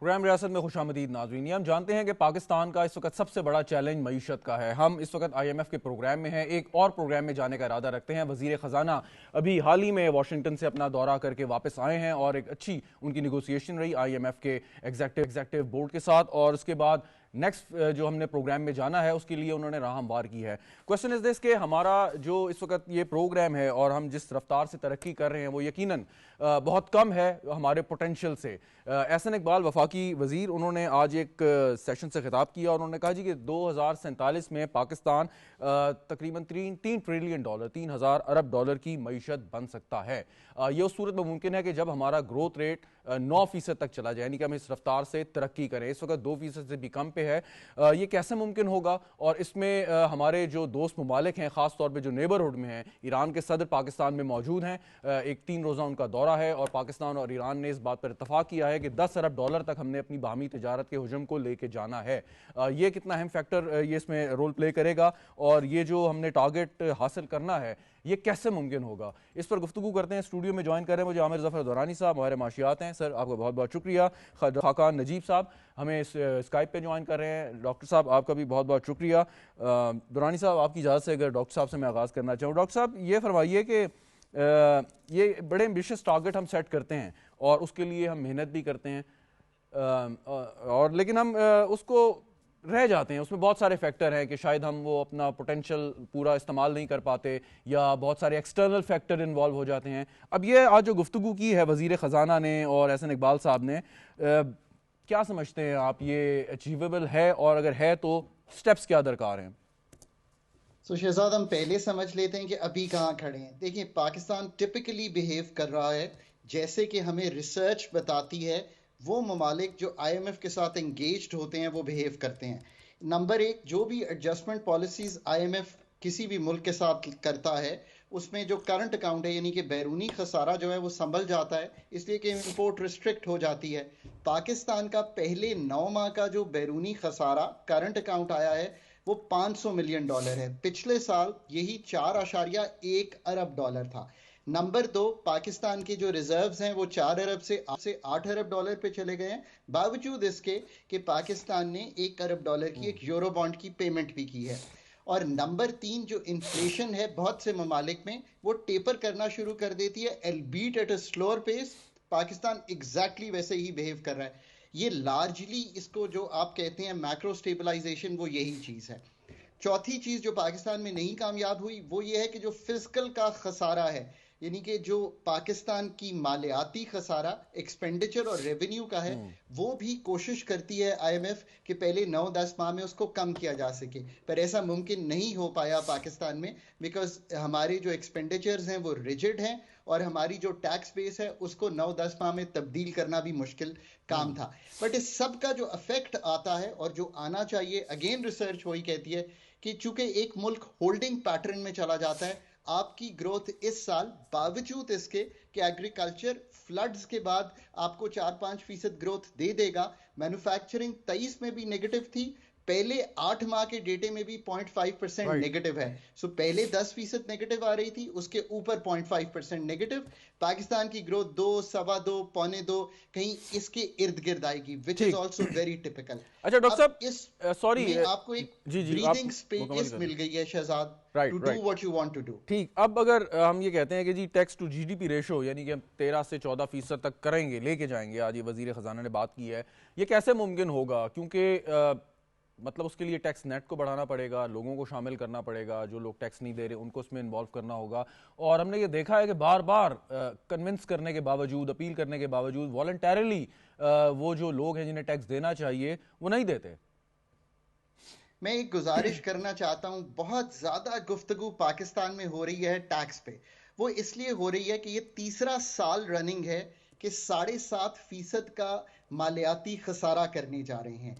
Programme ریاست میں خوش آمدید ناظرین. ہم جانتے ہیں کہ پاکستان کا اس وقت سب سے بڑا چیلنج معیشت کا ہے. ہم اس وقت آئی ایم ایف کے پروگرام میں ہیں, ایک اور پروگرام میں جانے کا ارادہ رکھتے ہیں. وزیر خزانہ ابھی حال ہی میں واشنگٹن سے اپنا دورہ کر کے واپس آئے ہیں اور ایک اچھی ان کی نیگوسیشن رہی آئی ایم ایف کے ایگزیکٹو بورڈ کے ساتھ, اور اس کے بعد نیکسٹ جو ہم نے پروگرام میں جانا ہے اس کے لیے انہوں نے راہ ہموار کی ہے. کوشچن از دس کہ ہمارا جو اس وقت یہ پروگرام ہے اور ہم جس رفتار سے ترقی کر رہے ہیں وہ یقیناً بہت کم ہے ہمارے پوٹینشیل سے. احسن اقبال وفاقی وزیر, انہوں نے آج ایک سیشن سے خطاب کیا اور انہوں نے کہا جی کہ 2047 میں پاکستان تقریباً 3 ٹریلین ڈالر, 3000 ارب ڈالر کی معیشت بن سکتا ہے. یہ اس صورت میں ممکن ہے کہ جب ہمارا گروتھ ریٹ 9% تک چلا جائے, یعنی کہ ہم اس رفتار سے ترقی کریں. اس وقت 2% سے بھی کم پہ ہے. یہ کیسے ممکن ہوگا؟ اور اس میں ہمارے جو دوست ممالک ہیں, خاص طور پہ جو نیبرہڈ میں ہیں, ایران کے صدر پاکستان میں موجود ہیں, ایک 3 روزہ ان کا دورہ ہے اور پاکستان اور ایران نے اس بات پر اتفاق کیا ہے کہ 10 ارب ڈالر تک ہم نے اپنی باہمی تجارت کے حجم کو لے کے جانا ہے. یہ کتنا اہم فیکٹر یہ اس میں رول پلے کرے گا, اور یہ جو ہم نے ٹارگٹ حاصل کرنا ہے یہ کیسے ممکن ہوگا, اس پر گفتگو کرتے ہیں. اسٹوڈیو میں جوائن کر رہے ہیں مجھے عامر ظفر دورانی صاحب, ماہر معاشیات ہیں. سر آپ کا بہت بہت شکریہ. خاقان نجیب صاحب ہمیں اسکائپ پہ جوائن کر رہے ہیں. ڈاکٹر صاحب آپ کا بھی بہت بہت شکریہ. دورانی صاحب آپ کی اجازت سے اگر ڈاکٹر صاحب سے میں آغاز کرنا چاہوں. ڈاکٹر صاحب یہ فرمائیے کہ یہ بڑے ایمبیشس ٹارگٹ ہم سیٹ کرتے ہیں اور اس کے لیے ہم محنت بھی کرتے ہیں, اور لیکن ہم اس کو رہ جاتے ہیں, اس میں بہت سارے فیکٹر ہیں کہ شاید ہم وہ اپنا پوٹینشیل پورا استعمال نہیں کر پاتے یا بہت سارے ایکسٹرنل فیکٹر انوالو ہو جاتے ہیں. اب یہ آج جو گفتگو کی ہے وزیر خزانہ نے اور احسن اقبال صاحب نے, کیا سمجھتے ہیں آپ یہ اچیویبل ہے, اور اگر ہے تو سٹیپس کیا درکار ہیں؟ شہزاد ہم پہلے سمجھ لیتے ہیں کہ ابھی کہاں کھڑے ہیں. دیکھیں پاکستان ٹپکلی بیہیو کر رہا ہے جیسے کہ ہمیں ریسرچ بتاتی ہے وہ ممالک جو آئی ایم ایف کے ساتھ انگیجڈ ہوتے ہیں وہ بیہیو کرتے ہیں. نمبر 1, جو بھی ایڈجسٹمنٹ پالیسیز آئی ایم ایف کسی بھی ملک کے ساتھ کرتا ہے اس میں جو کرنٹ اکاؤنٹ ہے یعنی کہ بیرونی خسارہ جو ہے وہ سنبھل جاتا ہے, اس لیے کہ امپورٹ ریسٹرکٹ ہو جاتی ہے. پاکستان کا پہلے 9 ماہ کا جو بیرونی خسارہ کرنٹ اکاؤنٹ آیا ہے وہ $500 ملین ہے. پچھلے سال یہی 4.1 ارب ڈالر تھا. نمبر 2, پاکستان کے جو ریزروز ہیں وہ 4 ارب سے 8 ارب ڈالر پہ چلے گئے ہیں, باوجود اس کے کہ پاکستان نے 1 ارب ڈالر کی ایک یورو بانڈ کی پیمنٹ بھی کی ہے. اور نمبر 3, جو انفلیشن ہے بہت سے ممالک میں وہ ٹیپر کرنا شروع کر دیتی ہے, albeit at a silver piece. Pakistan exactly ویسے ہی بیہیو کر رہا ہے. یہ لارجلی اس کو جو آپ کہتے ہیں میکرو سٹیبلائزیشن وہ یہی چیز ہے. چوتھی چیز جو پاکستان میں نہیں کامیاب ہوئی وہ یہ ہے کہ جو فزیکل کا خسارہ ہے, یعنی کہ جو پاکستان کی مالیاتی خسارہ ایکسپینڈیچر اور ریونیو کا ہے, وہ بھی کوشش کرتی ہے آئی ایم ایف کہ پہلے 9-10 ماہ میں اس کو کم کیا جا سکے, پر ایسا ممکن نہیں ہو پایا پاکستان میں بیکاز ہمارے جو ایکسپینڈیچرز ہیں وہ ریجڈ ہیں اور ہماری جو ٹیکس بیس ہے اس کو 9-10 ماہ میں تبدیل کرنا بھی مشکل کام تھا. بٹ اس سب کا جو افیکٹ آتا ہے اور جو آنا چاہیے, اگین ریسرچ وہی کہتی ہے کہ چونکہ ایک ملک ہولڈنگ پیٹرن میں چلا جاتا ہے, آپ کی گروتھ اس سال باوجود اس کے کہ ایگریکلچر فلڈز کے بعد آپ کو 4-5% گروتھ دے دے گا. مینوفیکچرنگ 23 میں بھی نیگیٹو تھی, پہلے 8 ماہ کے ڈیٹے میں بھی 0.5% نیگیٹو ہے. سو پہلے 10% نیگیٹو آ رہی تھی, اس کے اوپر 0.5% نیگیٹو. پاکستان کی گروتھ 2, 2.25, 2.25 کہیں اس کے ارد گرد آئے گی, which is also very typical. اچھا ڈاکٹر صاحب, اس سوری میں آپ کو ایک بریدنگ اسپیس مل گئی ہے Shahzad, to do what you want to do. ٹھیک. اب اگر ہم یہ کہتے ہیں کہ جی tax to G D P ratio یعنی کہ ہم 13 سے 14% تک کریں گے, لے کے جائیں گے, آج یہ وزیر خزانہ نے بات کی ہے, یہ کیسے ممکن ہوگا؟ کیونکہ مطلب اس کے لیے ٹیکس نیٹ کو بڑھانا پڑے گا, لوگوں کو شامل کرنا پڑے گا, جو لوگ ٹیکس نہیں دے رہے ان کو اس میں انوالو کرنا ہوگا, اور ہم نے یہ دیکھا ہے کہ بار بار کنونس کرنے کے باوجود, اپیل کرنے کے باوجود والنٹیرلی وہ جو لوگ ہیں جنہیں ٹیکس دینا چاہیے وہ نہیں دیتے. میں ایک گزارش کرنا چاہتا ہوں, بہت زیادہ گفتگو پاکستان میں ہو رہی ہے ٹیکس پہ. وہ اس لیے ہو رہی ہے کہ یہ تیسرا سال رننگ ہے کہ 7.5% کا مالیاتی خسارہ کرنے جا رہے ہیں.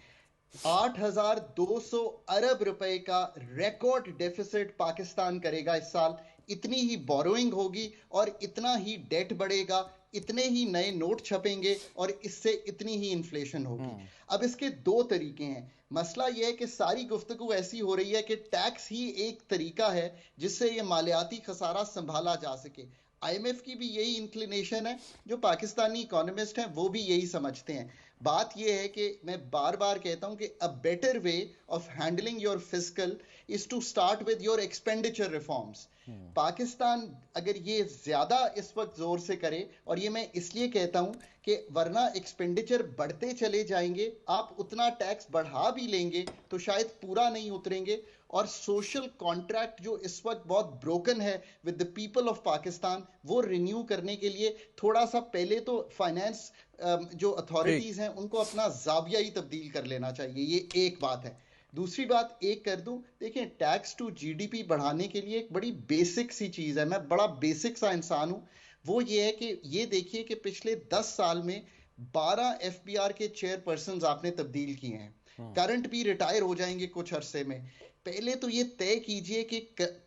8,200 ارب روپے کا ریکارڈ ڈیفیسٹ پاکستان کرے گا اس سال. اتنی ہی بوروئنگ ہوگی اور اتنا ہی ڈیٹ بڑھے گا, اتنے ہی نئے نوٹ چھپیں گے اور اس سے اتنی ہی انفلیشن ہوگی. اب اس کے 2 طریقے ہیں. مسئلہ یہ ہے کہ ساری گفتگو ایسی ہو رہی ہے کہ ٹیکس ہی ایک طریقہ ہے جس سے یہ مالیاتی خسارہ سنبھالا جا سکے. آئی ایم ایف کی بھی یہی انکلینیشن ہے, جو پاکستانی اکانومسٹ ہیں وہ بھی یہی سمجھتے ہیں. بات یہ ہے کہ میں بار بار کہتا ہوں کہ a better way of handling your fiscal is to start with your expenditure reforms. Pakistan اگر یہ زیادہ اس وقت زور سے کرے، اور یہ میں اس لیے کہتا ہوں کہ ورنہ ایکسپینڈیچر بڑھتے چلے جائیں گے، آپ اتنا ٹیکس بڑھا بھی لیں گے تو شاید پورا نہیں اتریں گے، اور سوشل کانٹریکٹ جو اس وقت بہت بروکن ہے with the people of Pakistan, وہ رینیو کرنے کے لیے تھوڑا سا پہلے تو فائنینس جو اتھارٹیز ہیں ان کو اپنا زاویہ ہی تبدیل کر لینا چاہیے. یہ ایک بات ہے. دوسری بات ایک کر دوں، دیکھیں ٹیکس ٹو جی ڈی پی بڑھانے کے لیے ایک بڑی بیسک سی چیز ہے، میں بڑا بیسک سا انسان ہوں، وہ یہ ہے کہ یہ دیکھیے کہ پچھلے 10 سال میں 12 ایف بی آر کے چیئر پرسنز آپ نے تبدیل کیے ہیں، کرنٹ بھی ریٹائر ہو جائیں گے کچھ عرصے میں. پہلے تو یہ طے کیجئے کہ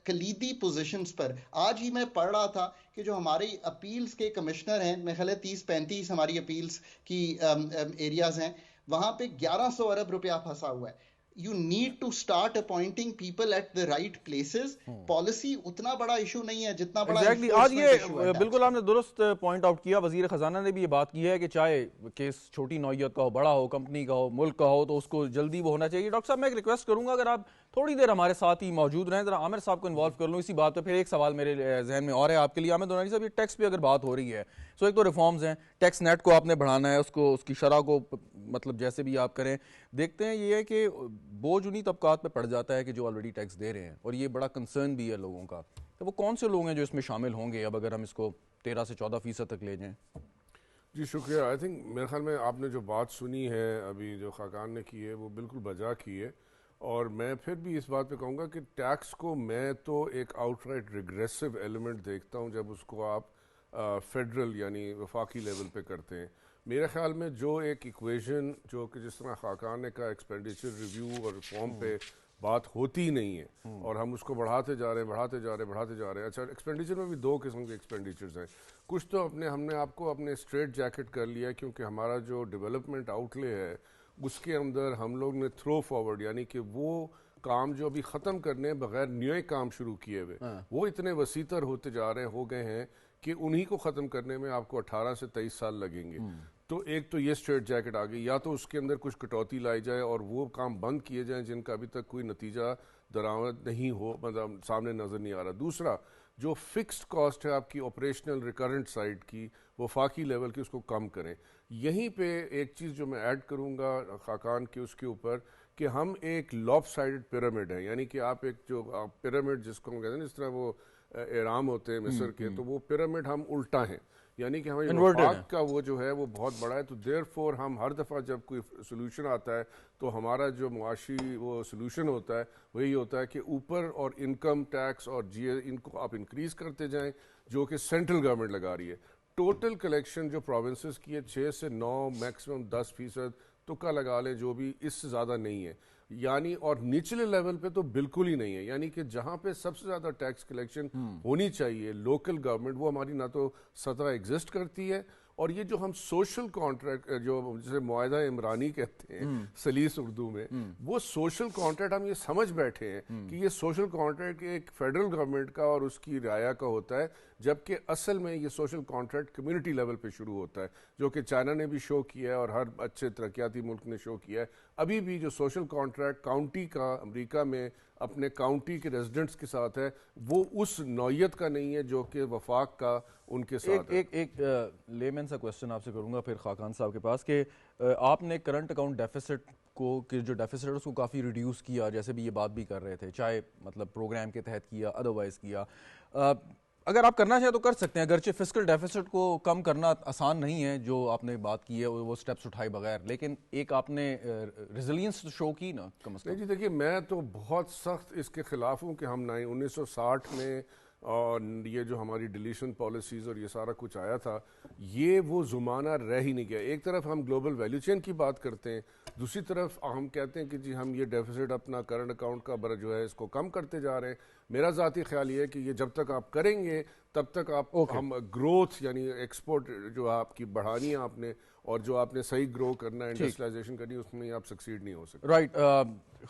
کلیدی پوزیشنز پر، آج ہی میں پڑھ رہا تھا کہ جو ہماری اپیلز کے کمشنر ہیں، میں خیال ہے 30-35 ہماری اپیلز کی ایریاز ہیں، وہاں پہ 1100 ارب روپیہ پھنسا ہوا ہے. You need to start appointing people at the right places. Policy اتنا بڑا ایشو نہیں ہے جتنا بڑا آج یہ بالکل آپ نے درست پوائنٹ آؤٹ کیا. وزیر خزانہ نے بھی یہ بات کی ہے کہ چاہے کیس چھوٹی نوعیت کا ہو، بڑا ہو، کمپنی کا ہو، ملک کا ہو، تو اس کو جلدی وہ ہونا چاہیے. ڈاکٹر صاحب میں ایک ریکویسٹ کروں گا، اگر آپ تھوڑی دیر ہمارے ساتھ ہی موجود رہیں، ذرا عامر صاحب کو انوالو کر لوں اسی بات پہ. پھر ایک سوال میرے ذہن میں اور ہے آپ کے لیے. عامر دونانی صاحب، یہ ٹیکس پہ اگر بات ہو رہی ہے، سو ایک تو ریفارمز ہیں، ٹیکس نیٹ کو آپ نے بڑھانا ہے، اس کی شرح کو مطلب جیسے بھی آپ کریں. دیکھتے ہیں یہ ہے کہ بوجھ انہی طبقات پہ پڑ جاتا ہے کہ جو آلریڈی ٹیکس دے رہے ہیں، اور یہ بڑا کنسرن بھی ہے لوگوں کا. تو وہ کون سے لوگ ہیں جو اس میں شامل ہوں گے اب اگر ہم اس کو 13 سے 14% تک لے جائیں؟ جی شکریہ. آئی تھنک میرے خیال میں آپ نے جو بات سنی ہے ابھی جو خاقان نے کی ہے وہ بالکل بجا کی ہے، اور میں پھر بھی اس بات پہ کہوں گا کہ ٹیکس کو میں تو ایک آؤٹ رائٹ ریگریسو ایلیمنٹ دیکھتا ہوں جب اس کو آپ فیڈرل یعنی وفاقی لیول پہ کرتے ہیں. میرے خیال میں جو ایک ایکویژن جو کہ جس طرح خاقان نے کہا ایکسپینڈیچر ریویو اور ریفارم پہ بات ہوتی نہیں ہے، اور ہم اس کو بڑھاتے جا رہے ہیں. اچھا، ایکسپینڈیچر میں بھی 2 قسم کے ایکسپینڈیچرز ہیں. کچھ تو ہم نے آپ کو اپنے اسٹریٹ جیکٹ کر لیا کیونکہ ہمارا جو ڈیولپمنٹ آؤٹ لے ہے اس کے اندر ہم لوگ نے تھرو فارورڈ، یعنی کہ وہ کام جو ابھی ختم کرنے بغیر نئے کام شروع کیے ہوئے وہ اتنے وسیع تر ہوتے جا رہے ہو گئے ہیں کہ انہی کو ختم کرنے میں آپ کو 18 سے 23 سال لگیں گے. تو ایک تو یہ اسٹریٹ جیکٹ آ گئی، یا تو اس کے اندر کچھ کٹوتی لائی جائے اور وہ کام بند کیے جائیں جن کا ابھی تک کوئی نتیجہ درآمد نہیں ہو، مطلب سامنے نظر نہیں آ رہا. دوسرا جو فکسڈ کاسٹ ہے آپ کی آپریشنل ریکرنٹ سائڈ کی وفاقی لیول کی، اس کو کم کریں. یہیں پہ ایک چیز جو میں ایڈ کروں گا خاقان کی اس کے اوپر، کہ ہم ایک لاپ سائڈڈ پیرامڈ ہے، یعنی کہ آپ ایک جو پیرامڈ جس کو ہم کہتے ہیں جس طرح وہ اہرام ہوتے ہیں مصر کے، تو وہ پیرامڈ ہم الٹا ہیں، یعنی کہ ہمیں وفاق کا وہ جو ہے وہ بہت بڑا ہے. تو دیر فور ہم ہر دفعہ جب کوئی سولوشن آتا ہے تو ہمارا جو معاشی وہ سولوشن ہوتا ہے وہی ہوتا ہے کہ اوپر اور انکم ٹیکس اور جی ایس ان کو آپ انکریز کرتے جائیں جو کہ سینٹرل گورنمنٹ لگا رہی ہے. ٹوٹل کلیکشن جو پروونسز کی ہے 6 سے 9 میکسیمم 10% تکا لگا لیں، جو بھی اس سے زیادہ نہیں ہے، یعنی اور نچلے لیول پہ تو بالکل ہی نہیں ہے. یعنی کہ جہاں پہ سب سے زیادہ ٹیکس کلیکشن ہونی چاہیے لوکل گورنمنٹ، وہ ہماری نہ تو سطح ایگزسٹ کرتی ہے، اور یہ جو ہم سوشل کانٹریکٹ جو جسے معاہدہ عمرانی کہتے ہیں سلیس اردو میں، وہ سوشل کانٹریکٹ ہم یہ سمجھ بیٹھے ہیں کہ یہ سوشل کانٹریکٹ ایک فیڈرل گورنمنٹ کا اور اس کی رعایا کا ہوتا ہے، جبکہ اصل میں یہ سوشل کانٹریکٹ کمیونٹی لیول پہ شروع ہوتا ہے، جو کہ چائنا نے بھی شو کیا ہے اور ہر اچھے ترقیاتی ملک نے شو کیا ہے. ابھی بھی جو سوشل کانٹریکٹ کاؤنٹی کا امریکہ میں اپنے کاؤنٹی کے ریزیڈنٹس کے ساتھ ہے، وہ اس نوعیت کا نہیں ہے جو کہ وفاق کا ان کے ساتھ ہے. ایک لیمن سا کوسچن آپ سے کروں گا پھر خاقان صاحب کے پاس، کہ آپ نے کرنٹ اکاؤنٹ ڈیفیسٹ کو کہ جو ڈیفیسٹ اس کو کافی ریڈیوس کیا، جیسے بھی یہ بات بھی کر رہے تھے، چاہے مطلب پروگرام کے تحت کیا ادروائز کیا. اگر آپ کرنا چاہیں تو کر سکتے ہیں، اگرچہ فسکل ڈیفیسٹ کو کم کرنا آسان نہیں ہے جو آپ نے بات کی ہے وہ سٹیپس اٹھائے بغیر، لیکن ایک آپ نے ریزیلینس شو کی نا کم از کم. نہیں جی دیکھیے، میں تو بہت سخت اس کے خلاف ہوں کہ ہم 1960 میں اور یہ جو ہماری ڈیلیشن پالیسیز اور یہ سارا کچھ آیا تھا، یہ وہ زمانہ رہ ہی نہیں گیا. ایک طرف ہم گلوبل ویلیو چین کی بات کرتے ہیں، دوسری طرف ہم کہتے ہیں کہ جی ہم یہ ڈیفیسٹ اپنا کرنٹ اکاؤنٹ کا جو ہے اس کو کم کرتے جا رہے ہیں. میرا ذاتی خیال یہ ہے کہ یہ جب تک آپ کریں گے تب تک آپ ہم گروتھ یعنی ایکسپورٹ جو آپ کی بڑھانی ہے آپ نے، اور جو آپ نے صحیح گرو کرنا ہے انڈسٹریلائزیشن کرنی ہے، اس میں آپ سکسیڈ نہیں ہو سکتے. رائٹ.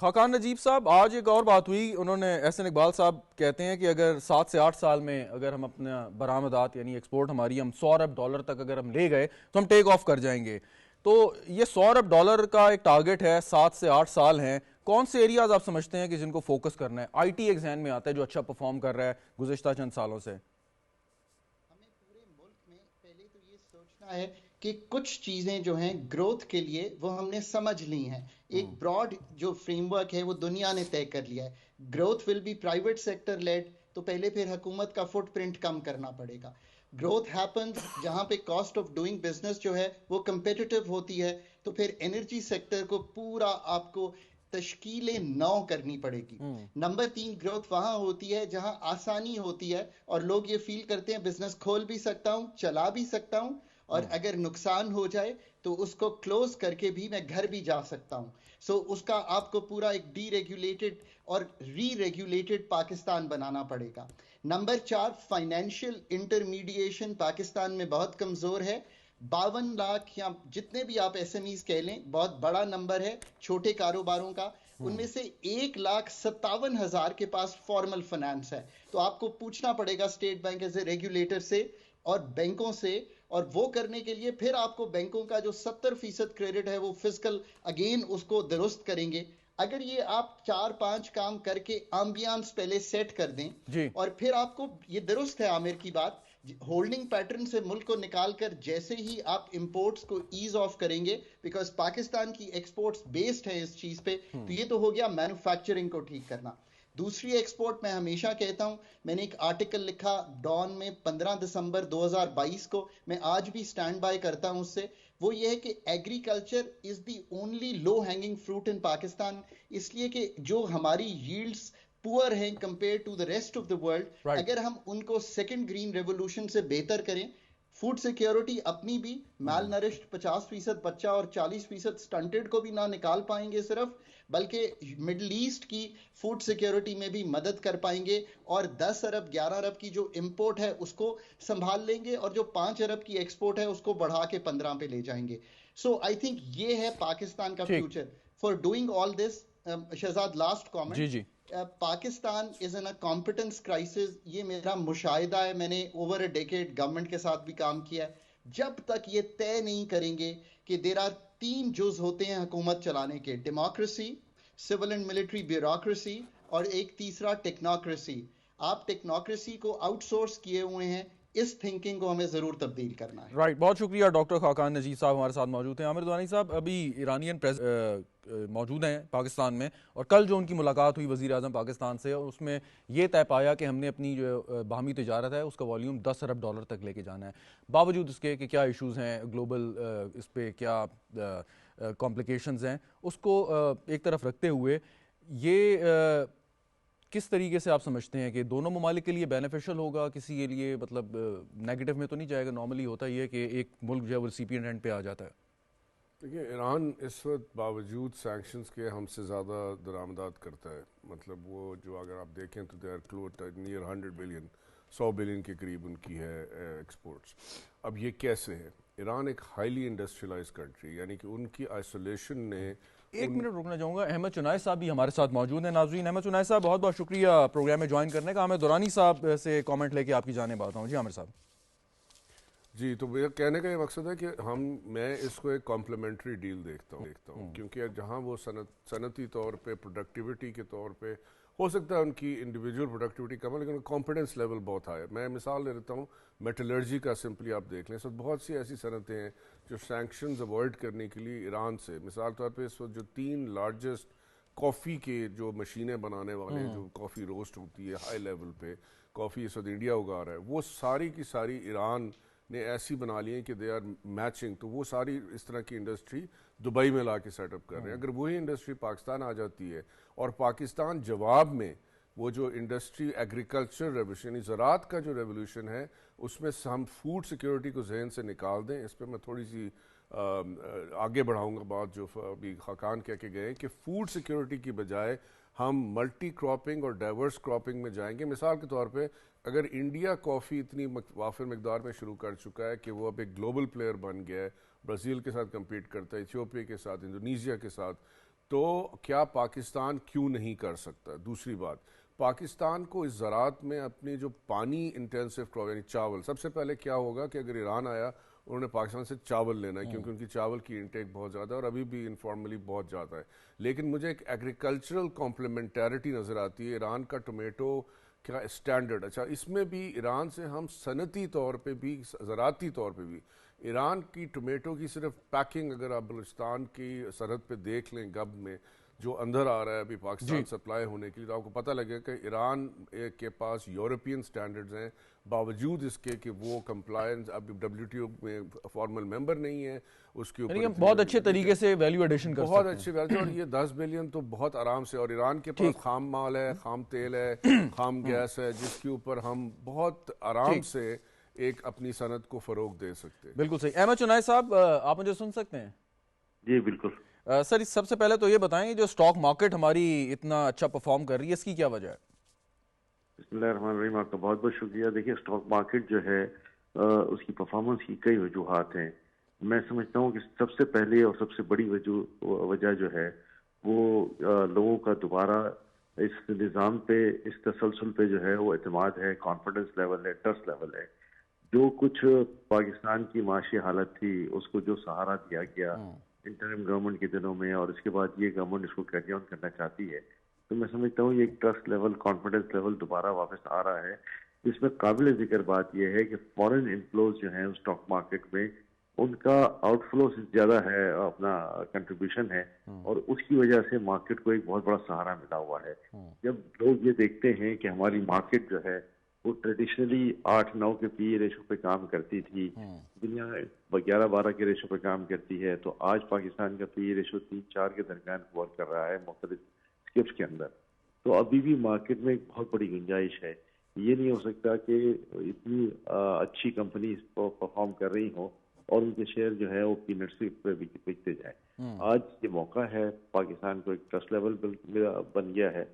خاقان نجیب صاحب، آج ایک اور بات ہوئی، انہوں نے احسن اقبال صاحب کہتے ہیں کہ اگر 7 سے 8 سال میں اگر ہم اپنا برآمدات یعنی ایکسپورٹ ہماری ہم $100 ارب تک اگر ہم لے گئے تو ہم ٹیک آف کر جائیں گے. تو یہ 100 ارب ڈالر کا ایک ٹارگٹ ہے، 7 سے 8 سال ہیں، کون سے ایریاز آپ سمجھتے ہیں کہ جن کو فوکس کرنا ہے؟ آئی ٹی ایک ذہن میں آتا ہے جو اچھا پرفارم کر رہا ہے گزشتہ چند سالوں سے. ہمیں پورے ملک میں پہلے تو یہ سوچنا ہے کہ کچھ چیزیں جو ہیں گروتھ کے لیے وہ ہم نے سمجھ لی ہیں. ایک براڈ جو فریم ورک ہے وہ دنیا نے طے کر لیا ہے. Growth will be private sector lead, تو پہلے پھر حکومت کا فٹ پرنٹ کم کرنا پڑے گا. گروتھ ہیپنز جہاں پہ کاسٹ آف ڈوئنگ بزنس جو ہے وہ کمپیٹیٹو ہوتی ہے، تو پھر انرجی سیکٹر کو پورا آپ کو تشکیل نو کرنی پڑے گی. نمبر 3 گروتھ وہاں ہوتی ہے جہاں آسانی ہوتی ہے اور لوگ یہ فیل کرتے ہیں بزنس کھول بھی سکتا ہوں، چلا بھی سکتا ہوں، اور اگر نقصان ہو جائے تو اس کو کلوز کر کے بھی میں گھر بھی جا سکتا ہوں. سو اس کا آپ کو پورا ایک ڈی ریگولیٹڈ اور ری ریگولیٹڈ پاکستان بنانا پڑے گا. نمبر 4 فائنینشیل انٹرمیڈیشن پاکستان میں بہت کمزور ہے. 52 لاکھ یا جتنے بھی آپ ایس ایم ایز کہہ لیں، بہت بڑا نمبر ہے چھوٹے کاروباروں کا. ان میں سے 1,57,000 کے پاس فارمل فنانس ہے. تو آپ کو پوچھنا پڑے گا State Bank as a regulator سے اور بینکوں سے، اور وہ کرنے کے لیے پھر آپ کو بینکوں کا جو 70% کریڈٹ ہے وہ فزیکل اگین اس کو درست کریں گے. اگر یہ آپ 4-5 کام کر کے ایمبیانس پہلے سیٹ کر دیں، جی اور پھر آپ کو یہ درست ہے عامر کی بات، ہولڈنگ پیٹرن سے ملک کو نکال کر جیسے ہی آپ امپورٹس کو ایز آف کریں گے، بیکاز پاکستان کی ایکسپورٹس بیسڈ ہے اس چیز پہ، تو یہ تو ہو گیا مینوفیکچرنگ کو ٹھیک کرنا. دوسری ایکسپورٹ میں ہمیشہ کہتا ہوں، میں نے ایک آرٹیکل لکھا ڈان میں 15 دسمبر 2022 کو، میں آج بھی سٹینڈ بائی کرتا ہوں اس سے. وہ یہ ہے کہ agriculture is the only low hanging fruit in Pakistan, اس لیے کہ جو ہماری ییلڈز پور ہیں compare to the rest of the world, right. اگر ہم ان کو سیکنڈ گرین ریولوشن سے بہتر کریں، فوڈ سیکیورٹی اپنی بھی، مال نرشڈ 50% بچہ اور 40% سٹنٹڈ کو بھی نہ نکال پائیں گے صرف، بلکہ مڈل ایسٹ کی فوڈ سیکیورٹی میں بھی مدد کر پائیں گے، اور 10 ارب 11 ارب کی جو امپورٹ ہے اس کو سنبھال لیں گے، اور جو 5 ارب کی ایکسپورٹ ہے اس کو بڑھا کے 15 پہ لے جائیں گے. سو آئی تھنک یہ ہے پاکستان کا ٹھیک. Future. For doing all this, Shahzad last ji comment, جی Pakistan is in a competence crisis. یہ میرا مشاہدہ ہے، میں نے اوور اے ڈیکیڈ گورنمنٹ کے ساتھ بھی کام کیا ہے. جب تک یہ طے نہیں کریں گے کہ دیر آر 3 جز ہوتے ہیں حکومت چلانے کے، democracy, civil and military bureaucracy, اور ایک تیسرا ٹیکنوکریسی. آپ ٹیکنوکریسی کو آؤٹ سورس کیے ہوئے ہیں، اس تھنکنگ کو ہمیں ضرور تبدیل کرنا ہے. رائٹ. بہت شکریہ ڈاکٹر خاقان نذیر صاحب ہمارے ساتھ موجود ہیں. عامر دورانی صاحب، ابھی ایرانین موجود ہیں پاکستان میں، اور کل جو ان کی ملاقات ہوئی وزیر اعظم پاکستان سے، اور اس میں یہ طے پایا کہ ہم نے اپنی جو باہمی تجارت ہے اس کا والیوم 10 ارب ڈالر تک لے کے جانا ہے، باوجود اس کے کہ کیا ایشوز ہیں گلوبل، اس پہ کیا کمپلیکیشنز ہیں، اس کو ایک طرف رکھتے ہوئے یہ کس طریقے سے آپ سمجھتے ہیں کہ دونوں ممالک کے لیے بینیفیشل ہوگا؟ کسی کے لیے مطلب نیگیٹو میں تو نہیں جائے گا؟ نارملی ہوتا یہ ہے کہ ایک ملک جو ہے وہ ریسیپینٹ اینڈ پہ آ جاتا ہے. دیکھیے، ایران اس وقت باوجود سینکشنز کے ہم سے زیادہ درآمدات کرتا ہے. مطلب وہ جو اگر آپ دیکھیں تو they are close near 100 billion, 100 billion کے قریب ان کی ہے ایکسپورٹس. اب یہ کیسے ہے؟ ایران ایک ہائیلی انڈسٹریلائز کنٹری، یعنی کہ ان کی آئسولیشن نے. ایک منٹ رکنا چاہوں گا، احمد چنائے صاحب بھی ہمارے ساتھ موجود ہیں. ناظرین، احمد چنائے صاحب بہت بہت شکریہ پروگرام میں جوائن کرنے کا. عامر دورانی صاحب سے کامنٹ لے کے آپ کی جانب آتا ہوں. جی عامر صاحب. جی، تو میرا کہنے کا یہ مقصد ہے کہ میں اس کو ایک کمپلیمنٹری ڈیل دیکھتا ہوں کیونکہ جہاں وہ صنعتی طور پہ پروڈکٹیوٹی کے طور پہ ہو سکتا ہے ان کی انڈیویجول پروڈکٹیوٹی کم ہے، لیکن کانفیڈنس لیول بہت ہائی ہے. میں مثال لے لیتا ہوں میٹلرجی کا، سمپلی آپ دیکھ لیں، اس وقت بہت سی ایسی صنعتیں ہیں جو سینکشنز اوائڈ کرنے کے لیے ایران سے، مثال طور پہ اس وقت جو 3 لارجسٹ کافی کے جو مشینیں بنانے والے ہیں، جو کافی روسٹ ہوتی ہے ہائی لیول پہ، کافی اس وقت انڈیا اگا رہا ہے، وہ ساری کی ساری ایران نے ایسی بنا لی ہیں کہ دے آر میچنگ. تو وہ ساری اس طرح کی انڈسٹری دبئی میں لا کے سیٹ اپ کر رہے ہیں. اگر وہی انڈسٹری پاکستان آ جاتی ہے اور پاکستان جواب میں وہ جو انڈسٹری ایگریکلچر ریولیوشن، یعنی زراعت کا جو ریولیوشن ہے، اس میں ہم فوڈ سیکیورٹی کو ذہن سے نکال دیں. اس پہ میں تھوڑی سی آگے بڑھاؤں گا بات جو ابھی خاقان کہہ کے گئے کہ فوڈ سیکیورٹی کی بجائے ہم ملٹی کراپنگ اور ڈائیورس کراپنگ میں جائیں گے. مثال کے طور پہ اگر انڈیا کافی اتنی وافر مقدار میں شروع کر چکا ہے کہ وہ اب ایک گلوبل پلیئر بن گیا ہے، برازیل کے ساتھ کمپیٹ کرتا ہے، ایتھیوپیا کے ساتھ، انڈونیشیا کے ساتھ، تو کیا پاکستان کیوں نہیں کر سکتا؟ دوسری بات، پاکستان کو اس زراعت میں اپنی جو پانی انٹینسو کراپ یعنی چاول، سب سے پہلے کیا ہوگا کہ اگر ایران آیا انہوں نے پاکستان سے چاول لینا ہے کیونکہ ان کی چاول کی انٹیک بہت زیادہ ہے اور ابھی بھی انفارملی بہت زیادہ ہے. لیکن مجھے ایک ایگریکلچرل کمپلیمنٹیرٹی نظر آتی ہے. ایران کا ٹومیٹو کیا اسٹینڈرڈ, اچھا اس میں بھی ایران سے ہم صنعتی طور پہ بھی زراعتی طور پہ بھی ایران کی ٹومیٹو کی صرف پیکنگ اگر آپ بلوچستان کی سرحد پہ دیکھ لیں گب میں جو اندر آ رہا ہے ابھی پاکستان سپلائی ہونے کے لیے, تو آپ کو پتہ لگے کہ ایران کے پاس یورپین سٹینڈرڈز ہیں باوجود اس کے کہ وہ کمپلائنس اب WTO میں فارمل ممبر نہیں ہے. اس کے اوپر بہت اچھے طریقے سے ویلیو ایڈیشن کر بہت اچھے ویلیو, اور یہ 10 بلین تو بہت آرام سے, اور ایران کے پاس خام مال ہے, خام تیل ہے, خام گیس ہے, جس کے اوپر ہم بہت آرام سے ایک اپنی صنعت کو فروغ دے سکتے ہیں. بالکل صحیح. احمد چنائے صاحب, آپ مجھے سن سکتے ہیں؟ جی بالکل سر, سب سے پہلے تو یہ بتائیں جو اسٹاک مارکیٹ ہماری اتنا اچھا پرفارم کر رہی ہے, اس کی کیا وجہ ہے؟ بسم اللہ الرحمن الرحیم. آپ کا بہت بہت شکریہ. دیکھیے اسٹاک مارکیٹ جو ہے اس کی پرفارمنس کی کئی وجوہات ہیں. میں سمجھتا ہوں کہ سب سے پہلے اور سب سے بڑی وجہ جو ہے وہ لوگوں کا دوبارہ اس نظام پہ, اس تسلسل پہ جو ہے وہ اعتماد ہے, کانفیڈنس لیول ہے, ٹرسٹ لیول ہے. جو کچھ پاکستان کی معاشی حالت تھی اس کو جو سہارا دیا گیا انٹرم گورنمنٹ کے دنوں میں, اور اس کے بعد یہ گورنمنٹ اس کو کیری آن کرنا چاہتی ہے, تو میں سمجھتا ہوں یہ ایک ٹرسٹ لیول, کانفیڈنس لیول دوبارہ واپس آ رہا ہے. اس میں قابل ذکر بات یہ ہے کہ فورن انفلوز جو ہیں اسٹاک مارکیٹ میں ان کا آؤٹ فلو سے زیادہ ہے, اپنا کنٹریبیوشن ہے, اور اس کی وجہ سے مارکیٹ کو ایک بہت بڑا سہارا ملا ہوا ہے. جب لوگ یہ دیکھتے ہیں کہ ہماری مارکیٹ جو ہے وہ ٹریڈیشنلی 8-9 کے پی ریشو پہ کام کرتی تھی, دنیا 11-12 کے ریشو پہ کام کرتی ہے, تو آج پاکستان کا پی ریشو 3-4 کے درمیان ورک کر رہا ہے مختلف اسکپس کے اندر. تو ابھی بھی مارکیٹ میں ایک بہت بڑی گنجائش ہے. یہ نہیں ہو سکتا کہ اتنی اچھی کمپنی پرفارم کر رہی ہوں اور ان کے شیئر جو ہے وہ پینٹس پہ بکتے جائیں. آج یہ موقع ہے, پاکستان کو ایک ٹرسٹ لیول بن گیا ہے.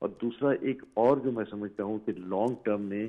اور دوسرا ایک اور جو میں سمجھتا ہوں کہ لانگ ٹرم میں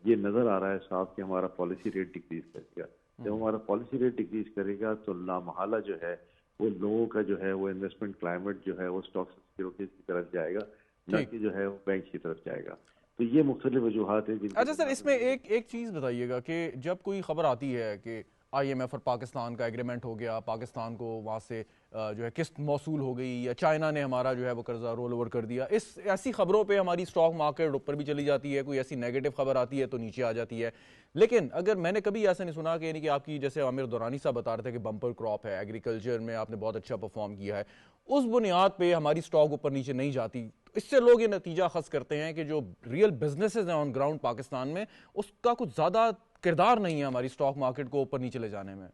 یہ نظر آ رہا ہے صاحب کہ ہمارا پالیسی ریٹ ڈکریز کرے گا. جب ہمارا پالیسی ریٹ ڈکریز کرے گا تو لامحالہ جو ہے وہ لوگوں کا جو ہے وہ انویسٹمنٹ کلائمیٹ جو ہے وہ اسٹاک سیکیورٹیز کی طرف جائے گا, نہ کہ جو ہے وہ بینک کی طرف جائے گا. تو یہ مختلف وجوہات ہیں. اچھا سر, اس میں ایک چیز بتائیے گا کہ جب کوئی خبر آتی ہے کہ IMF اور پاکستان کا ایگریمنٹ ہو گیا, پاکستان کو وہاں سے جو ہے قسط موصول ہو گئی, یا چائنا نے ہمارا جو ہے وہ قرضہ رول اوور کر دیا, ایسی خبروں پہ ہماری اسٹاک مارکیٹ اوپر بھی چلی جاتی ہے, کوئی ایسی نیگیٹو خبر آتی ہے تو نیچے آ جاتی ہے. لیکن اگر میں نے کبھی ایسا نہیں سنا کہ یعنی کہ آپ کی جیسے عامر دورانی صاحب بتا رہے تھے کہ بمپر کراپ ہے, ایگریکلچر میں آپ نے بہت اچھا پرفارم کیا ہے, اس بنیاد پہ ہماری اسٹاک اوپر نیچے نہیں جاتی. اس سے لوگ یہ نتیجہ اخذ کرتے ہیں کہ جو ریئل بزنسز ہیں آن گراؤنڈ پاکستان میں, اس کا کچھ زیادہ کردار نہیں ہے ہماری اسٹاک مارکیٹ کو اوپر نیچے لے جانے میں.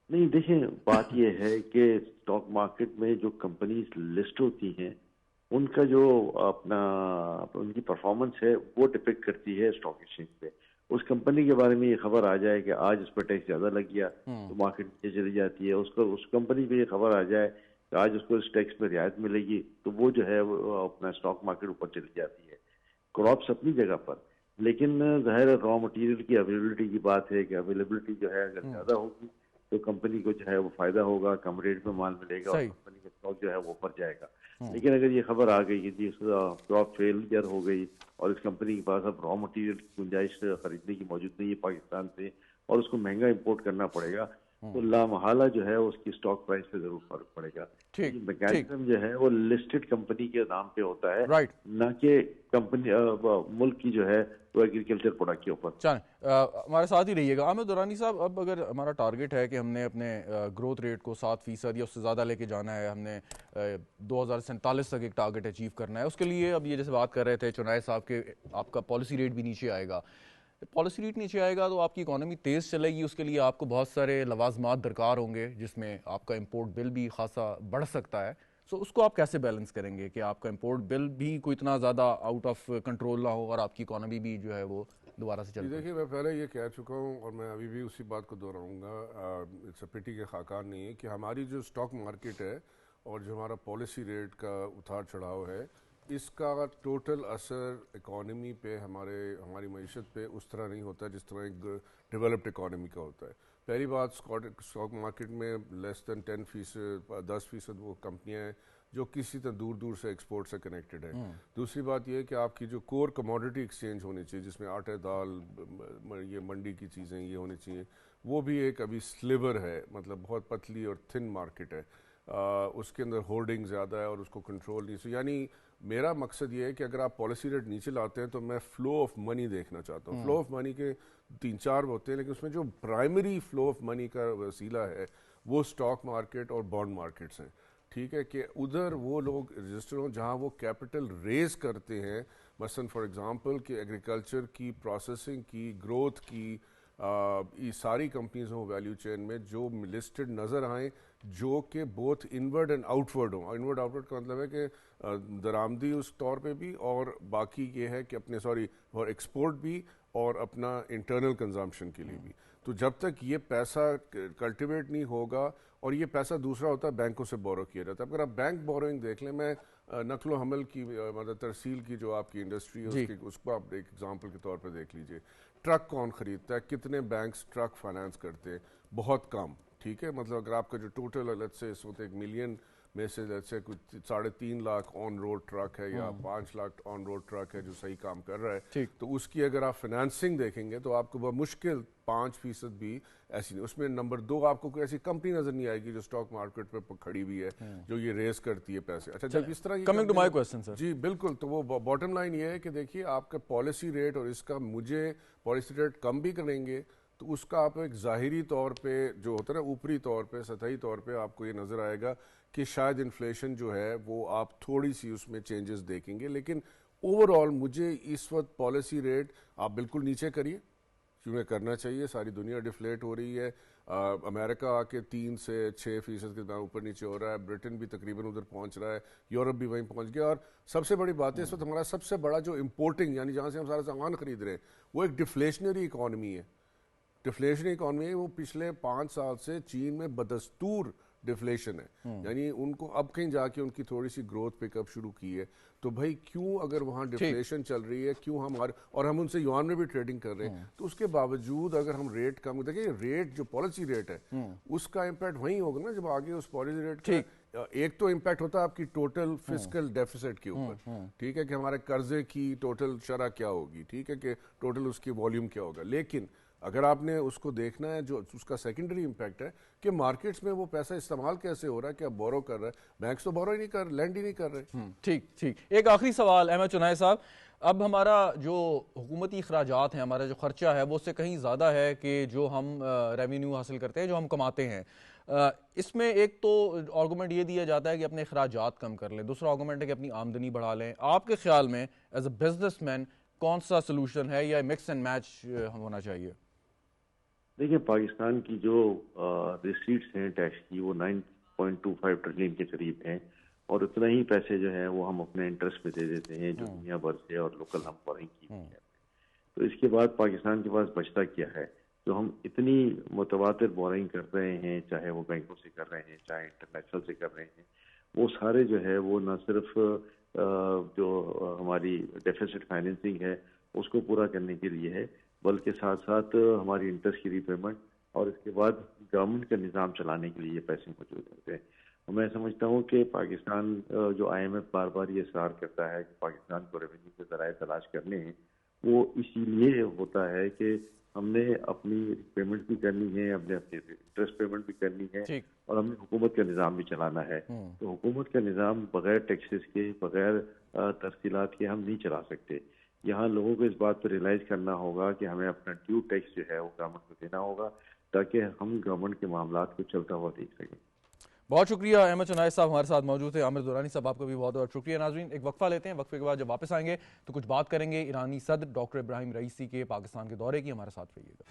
نہیں دیکھیں, بات یہ ہے کہ اسٹاک مارکیٹ میں جو کمپنیز لسٹ ہوتی ہیں ان کا جو ان کی پرفارمنس ہے وہ ڈپیکٹ کرتی ہے اسٹاک ایکسچینج پہ. اس کمپنی کے بارے میں یہ خبر آ جائے کہ آج اس پہ ٹیکس زیادہ لگ گیا تو مارکیٹ نیچے چلی جاتی ہے. اس کمپنی پہ یہ خبر آ جائے کہ آج اس کو اس ٹیکس میں رعایت ملے گی تو وہ جو ہے وہ اپنا اسٹاک مارکیٹ اوپر چلی جاتی ہے. کراپس اپنی جگہ پر, لیکن ظاہر را مٹیریل کی اویلیبلٹی کی بات ہے کہ اویلیبلٹی جو ہے اگر زیادہ ہوگی تو کمپنی کو جو ہے وہ فائدہ ہوگا, کم ریٹ میں مال ملے گا اور کمپنی کا اسٹاک جو ہے وہ اوپر جائے گا. لیکن اگر یہ خبر آ گئی کہ جی کراپ فیلئر ہو گئی اور اس کمپنی کے پاس اب را مٹیریل کی گنجائش خریدنے کی موجود نہیں ہے پاکستان سے, اور اس کو مہنگا امپورٹ کرنا پڑے گا, تو لامحالہ جو ہے اس کی اسٹاک پرائس پہ ضرور فرق پڑے گا. میکینزم جو ہے وہ لسٹڈ کمپنی کے نام پہ ہوتا ہے, نہ کہ کمپنی ملک کی جو ہے وہ ایگریکلچر پروڈکٹ کے اوپر. چلیں ہمارے ساتھ ہی رہیے گا. عامر دورانی صاحب, اب اگر ہمارا ٹارگٹ ہے کہ ہم نے اپنے گروتھ ریٹ کو 7% یا اس سے زیادہ لے کے جانا ہے, ہم نے 2047 تک ایک ٹارگٹ اچیو کرنا ہے, اس کے لیے اب یہ جیسے بات کر رہے تھے چنائے صاحب کہ آپ کا پالیسی ریٹ بھی نیچے آئے گا. پالیسی ریٹ نیچے آئے گا تو آپ کی اکانومی تیز چلے گی, اس کے لیے آپ کو بہت سارے لوازمات درکار ہوں گے جس میں آپ کا امپورٹ بل بھی خاصا بڑھ سکتا ہے. سو اس کو آپ کیسے بیلنس کریں گے کہ آپ کا امپورٹ بل بھی کوئی اتنا زیادہ آؤٹ آف کنٹرول نہ ہو اور آپ کی اکانومی بھی جو ہے وہ دوبارہ سے چل پائے؟ دیکھیے, میں پہلے یہ کہہ چکا ہوں اور میں ابھی بھی اسی بات کو دہراؤں گا, اٹس اے پٹی کے خاکان نہیں ہے کہ ہماری جو اسٹاک مارکیٹ ہے اور جو ہمارا پالیسی ریٹ کا اتار چڑھاؤ ہے اس کا ٹوٹل اثر اکانومی پہ ہماری معیشت پہ اس طرح نہیں ہوتا جس طرح ایک ڈیولپڈ اکانومی کا ہوتا ہے. پہلی بات, اسٹاک مارکیٹ میں لیس دین 10% وہ کمپنیاں ہیں جو کسی طرح دور دور سے ایکسپورٹ سے کنیکٹڈ ہیں. دوسری بات یہ ہے کہ آپ کی جو کور کموڈٹی ایکسچینج ہونی چاہیے جس میں آٹے, دال, یہ منڈی کی چیزیں یہ ہونی چاہیے, وہ بھی ایک ابھی سلیور ہے, مطلب بہت پتلی اور تھن مارکیٹ ہے, اس کے اندر ہولڈنگ زیادہ ہے اور اس کو کنٹرول نہیں. یعنی میرا مقصد یہ ہے کہ اگر آپ پالیسی ریٹ نیچے لاتے ہیں تو میں فلو آف منی دیکھنا چاہتا ہوں. فلو آف منی کے 3-4 ہوتے ہیں, لیکن اس میں جو پرائمری فلو آف منی کا وسیلہ ہے وہ سٹاک مارکیٹ اور بانڈ مارکیٹس ہیں. ٹھیک ہے, کہ ادھر وہ لوگ رجسٹر ہوں جہاں وہ کیپٹل ریز کرتے ہیں, مثلا فار ایگزامپل کہ ایگریکلچر کی پروسیسنگ کی گروتھ کی یہ ساری کمپنیز ہوں ویلیو چین میں جو لسٹڈ نظر آئیں, جو کہ both inward and out word ہوں. انورڈ آؤٹ ورڈ کا مطلب ہے کہ درآمدی اس طور پہ بھی, اور باقی یہ ہے کہ اپنے اور ایکسپورٹ بھی اور اپنا انٹرنل کنزمپشن کے لیے بھی. تو جب تک یہ پیسہ کلٹیویٹ نہیں ہوگا, اور یہ پیسہ دوسرا ہوتا ہے بینکوں سے بورو کیا جاتا ہے. اگر آپ بینک بوروئنگ دیکھ لیں, میں نقل و حمل کی مطلب ترسیل کی جو آپ کی انڈسٹری ہے اس کو آپ ایک ایگزامپل کے طور پہ دیکھ لیجئے. ٹرک کون خریدتا ہے, کتنے بینکس ٹرک فائنانس کرتے ہیں؟ بہت کم. ٹھیک ہے, مطلب اگر آپ کا جو ٹوٹل لیٹس سے اس وقت 1 ملین میں سے لیٹس سے کچھ 3.5 لاکھ آن روڈ ٹرک ہے یا 5 لاکھ آن روڈ ٹرک ہے جو صحیح کام کر رہا ہے, تو اس کی اگر آپ فائنانسنگ دیکھیں گے تو آپ کو بمشکل 5% بھی ایسی نہیں. اس میں نمبر 2 آپ کو کوئی ایسی کمپنی نظر نہیں آئے گی جو اسٹاک مارکیٹ پہ کھڑی ہوئی ہے جو یہ ریز کرتی ہے پیسے. اچھا, جب اس طرح کمنگ ٹو مائی کوسچن سر. جی بالکل, تو وہ باٹم لائن یہ ہے کہ دیکھیے آپ کا پالیسی ریٹ اور اس کا مجھے پالیسی ریٹ کم بھی کریں گے تو اس کا آپ ایک ظاہری طور پہ جو ہوتا ہے نا, اوپری طور پہ سطحی طور پہ آپ کو یہ نظر آئے گا کہ شاید انفلیشن جو ہے وہ آپ تھوڑی سی اس میں چینجز دیکھیں گے. لیکن اوور آل مجھے اس وقت پالیسی ریٹ آپ بالکل نیچے کریے, کیونکہ کرنا چاہیے. ساری دنیا ڈیفلیٹ ہو رہی ہے, امریکہ آ کے 3 سے 6% کے اوپر نیچے ہو رہا ہے, برٹن بھی تقریباً ادھر پہنچ رہا ہے, یورپ بھی وہیں پہنچ گیا. اور سب سے بڑی بات ہے اس وقت ہمارا سب سے بڑا جو امپورٹنگ یعنی جہاں سے ہم سارا سامان خرید رہے ہیں وہ ایک ڈیفلیشنری اکانومی ہے. ڈیفلیشنری اکانومی ہے وہ پچھلے 5 سال سے چین میں بدستور ڈیفلیشن ہے. یعنی ان کو اب کہیں جا کے ان کی تھوڑی سی گروتھ پک اپ شروع کی ہے. تو بھائی کیوں اگر وہاں ڈیفلیشن چل رہی ہے, کیوں ہمارے, اور ہم ان سے یوان میں بھی ٹریڈنگ کر رہے ہیں, تو اس کے باوجود اگر ہم ریٹ کم, دیکھیں ریٹ جو پالیسی ریٹ ہے اس کا امپیکٹ وہیں ہوگا نا جب آگے اس پالیسی ریٹ کا ایک تو امپیکٹ ہوتا ہے آپ کی ٹوٹل فسکل ڈیفیسٹ کے اوپر. ٹھیک ہے, کہ ہمارے قرضے کی ٹوٹل شرح کیا ہوگی, ٹھیک ہے, کہ ٹوٹل اس کی والیوم کیا ہوگا. لیکن اگر آپ نے اس کو دیکھنا ہے جو اس کا سیکنڈری امپیکٹ ہے کہ مارکیٹس میں وہ پیسہ استعمال کیسے ہو رہا ہے, کہ آپ بورو کر رہے ہیں, بینکس تو بورو ہی نہیں کر, لینڈ ہی نہیں کر رہے. ٹھیک. ایک آخری سوال احمد چنائے صاحب, اب ہمارا جو حکومتی اخراجات ہیں, ہمارا جو خرچہ ہے وہ اس سے کہیں زیادہ ہے کہ جو ہم ریونیو حاصل کرتے ہیں, جو ہم کماتے ہیں. اس میں ایک تو آرگومنٹ یہ دیا جاتا ہے کہ اپنے اخراجات کم کر لیں, دوسرا آرگومنٹ ہے کہ اپنی آمدنی بڑھا لیں. آپ کے خیال میں ایز اے بزنس مین کون سا سلوشن ہے, یا مکس اینڈ میچ ہونا چاہیے؟ دیکھیں پاکستان کی جو ریسیٹس ہیں ٹیکس کی وہ 9.25 ٹریلین کے قریب ہیں, اور اتنا ہی پیسے جو ہیں وہ ہم اپنے انٹرسٹ پہ دے دیتے ہیں جو دنیا بھر سے اور لوکل ہم بورنگ کی ہے. تو اس کے بعد پاکستان کے پاس بچتا کیا ہے؟ جو ہم اتنی متواتر بورنگ کر رہے ہیں, چاہے وہ بینکوں سے کر رہے ہیں چاہے انٹرنیشنل سے کر رہے ہیں, وہ سارے جو ہے وہ نہ صرف جو ہماری ڈیفیسٹ فائنینسنگ ہے اس کو پورا کرنے کے لیے ہے, بلکہ ساتھ ساتھ ہماری انٹرسٹ کی ری پیمنٹ اور اس کے بعد گورنمنٹ کا نظام چلانے کے لیے یہ پیسے موجود ہوتے ہیں. میں سمجھتا ہوں کہ پاکستان جو آئی ایم ایف بار بار یہ اصرار کرتا ہے کہ پاکستان کو ریونیو کے ذرائع تلاش کرنے ہیں, وہ اسی لیے ہوتا ہے کہ ہم نے اپنی پیمنٹ بھی کرنی ہے, ہم نے اپنی انٹرسٹ پیمنٹ بھی کرنی ہے, اور ہم نے حکومت کا نظام بھی چلانا ہے. تو حکومت کا نظام بغیر ٹیکسز کے, بغیر ترسیلات کے ہم نہیں چلا سکتے. یہاں لوگوں کو اس بات پہ ریلائز کرنا ہوگا کہ ہمیں اپنا ڈیو ٹیکس جو ہے وہ گورنمنٹ کو دینا ہوگا تاکہ ہم گورنمنٹ کے معاملات کو چلتا ہوا دیکھ سکیں. بہت شکریہ احمد چنائے صاحب ہمارے ساتھ موجود تھے. عامر دورانی صاحب آپ کا بھی بہت بہت شکریہ. ناظرین ایک وقفہ لیتے ہیں, وقفے کے بعد جب واپس آئیں گے تو کچھ بات کریں گے ایرانی صدر ڈاکٹر ابراہیم رئیسی کے پاکستان کے دورے کی. ہمارے ساتھ رہیے گا.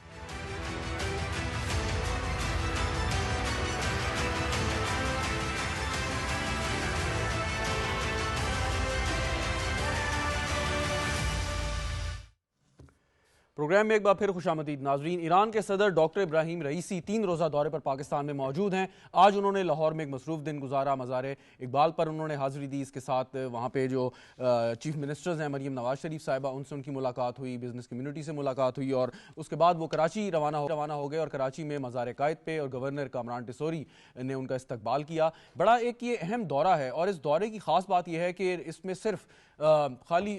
پروگرام میں ایک بار پھر خوش آمدید ناظرین. ایران کے صدر ڈاکٹر ابراہیم رئیسی 3 روزہ دورے پر پاکستان میں موجود ہیں. آج انہوں نے لاہور میں ایک مصروف دن گزارا. مزار اقبال پر انہوں نے حاضری دی. اس کے ساتھ وہاں پہ جو چیف منسٹرز ہیں مریم نواز شریف صاحبہ, ان سے ان کی ملاقات ہوئی, بزنس کمیونٹی سے ملاقات ہوئی, اور اس کے بعد وہ کراچی روانہ ہو گئے, اور کراچی میں مزار قائد پہ اور گورنر کامران ٹیسوری نے ان کا استقبال کیا. بڑا ایک یہ اہم دورہ ہے, اور اس دورے کی خاص بات یہ ہے کہ اس میں صرف خالی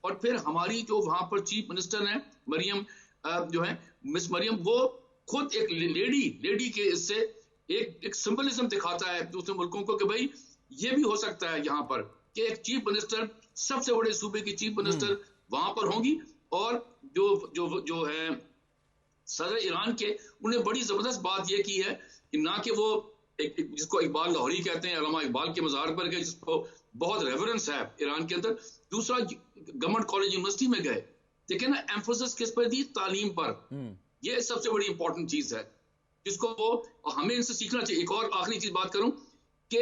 اور پھر ہماری جو وہاں پر چیف منسٹر ہیں مریم جو ہے مس مریم، وہ خود ایک لیڈی کے اس سے ایک سمبلزم دکھاتا ہے دوسرے ملکوں کو کہ بھائی یہ بھی ہو سکتا ہے یہاں پر کہ ایک چیف منسٹر، سب سے بڑے صوبے کی چیف منسٹر وہاں پر ہوں گی، اور جو ہے صدر ایران کے، انہیں بڑی زبردست بات یہ کی ہے کہ نہ کہ وہ جس کو اقبال لاہوری کہتے ہیں، علامہ اقبال کے مزار پر گئے جس کو بہت ریفرنس ہے ایران کے اندر، دوسرا گورنمنٹ کالج یونیورسٹی میں گئے، دیکھیں نا ایمفوسس کس پر دی؟ تعلیم پر. یہ سب سے بڑی امپورٹنٹ چیز ہے جس کو وہ ہمیں ان سے سیکھنا چاہیے. ایک اور آخری چیز بات کروں کہ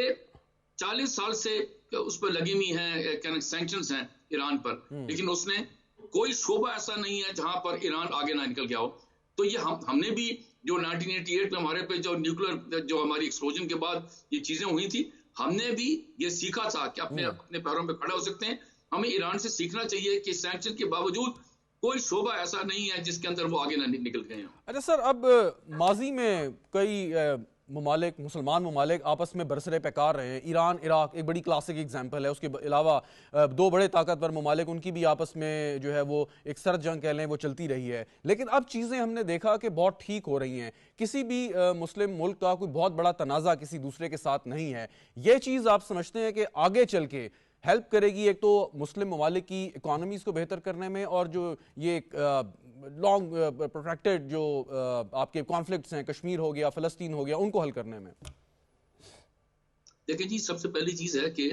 40 سال سے اس پر لگی ہوئی ہیں سینکشنز ہیں ایران پر، لیکن اس نے کوئی شعبہ ایسا نہیں ہے جہاں پر ایران آگے نہ نکل گیا ہو. تو یہ ہم نے بھی جو 1988 میں ہمارے پہ جو نیوکلیر جو ہماری ایکسپلوژن کے بعد یہ چیزیں ہوئی تھی، ہم نے بھی یہ سیکھا تھا کہ اپنے پیروں پہ کھڑے ہو سکتے ہیں. ہمیں ایران سے سیکھنا چاہیے کہ سینکشن کے باوجود کوئی شعبہ ایسا نہیں ہے جس کے اندر وہ آگے نہ نکل گئے ہیں. اچھا سر، اب ماضی میں کئی ممالک، مسلمان ممالک آپس میں برسرے پیکار رہے ہیں. ایران، عراق ایک بڑی کلاسک ایگزامپل ہے. اس کے علاوہ دو بڑے طاقتور ممالک، ان کی بھی آپس میں جو ہے وہ ایک سرد جنگ کہہ لیں وہ چلتی رہی ہے. لیکن اب چیزیں ہم نے دیکھا کہ بہت ٹھیک ہو رہی ہیں. کسی بھی مسلم ملک کا کوئی بہت بڑا تنازع کسی دوسرے کے ساتھ نہیں ہے. یہ چیز آپ سمجھتے ہیں کہ آگے چل کے ہیلپ کرے گی ایک تو مسلم ممالک کی اکانومیز کو بہتر کرنے میں، اور جو یہ لانگ پروٹریکٹڈ جو آپ کے کانفلکٹس ہیں، کشمیر ہو گیا، فلسطین ہو گیا، ان کو حل کرنے میں؟ دیکھیں جی، سب سے پہلی چیز ہے کہ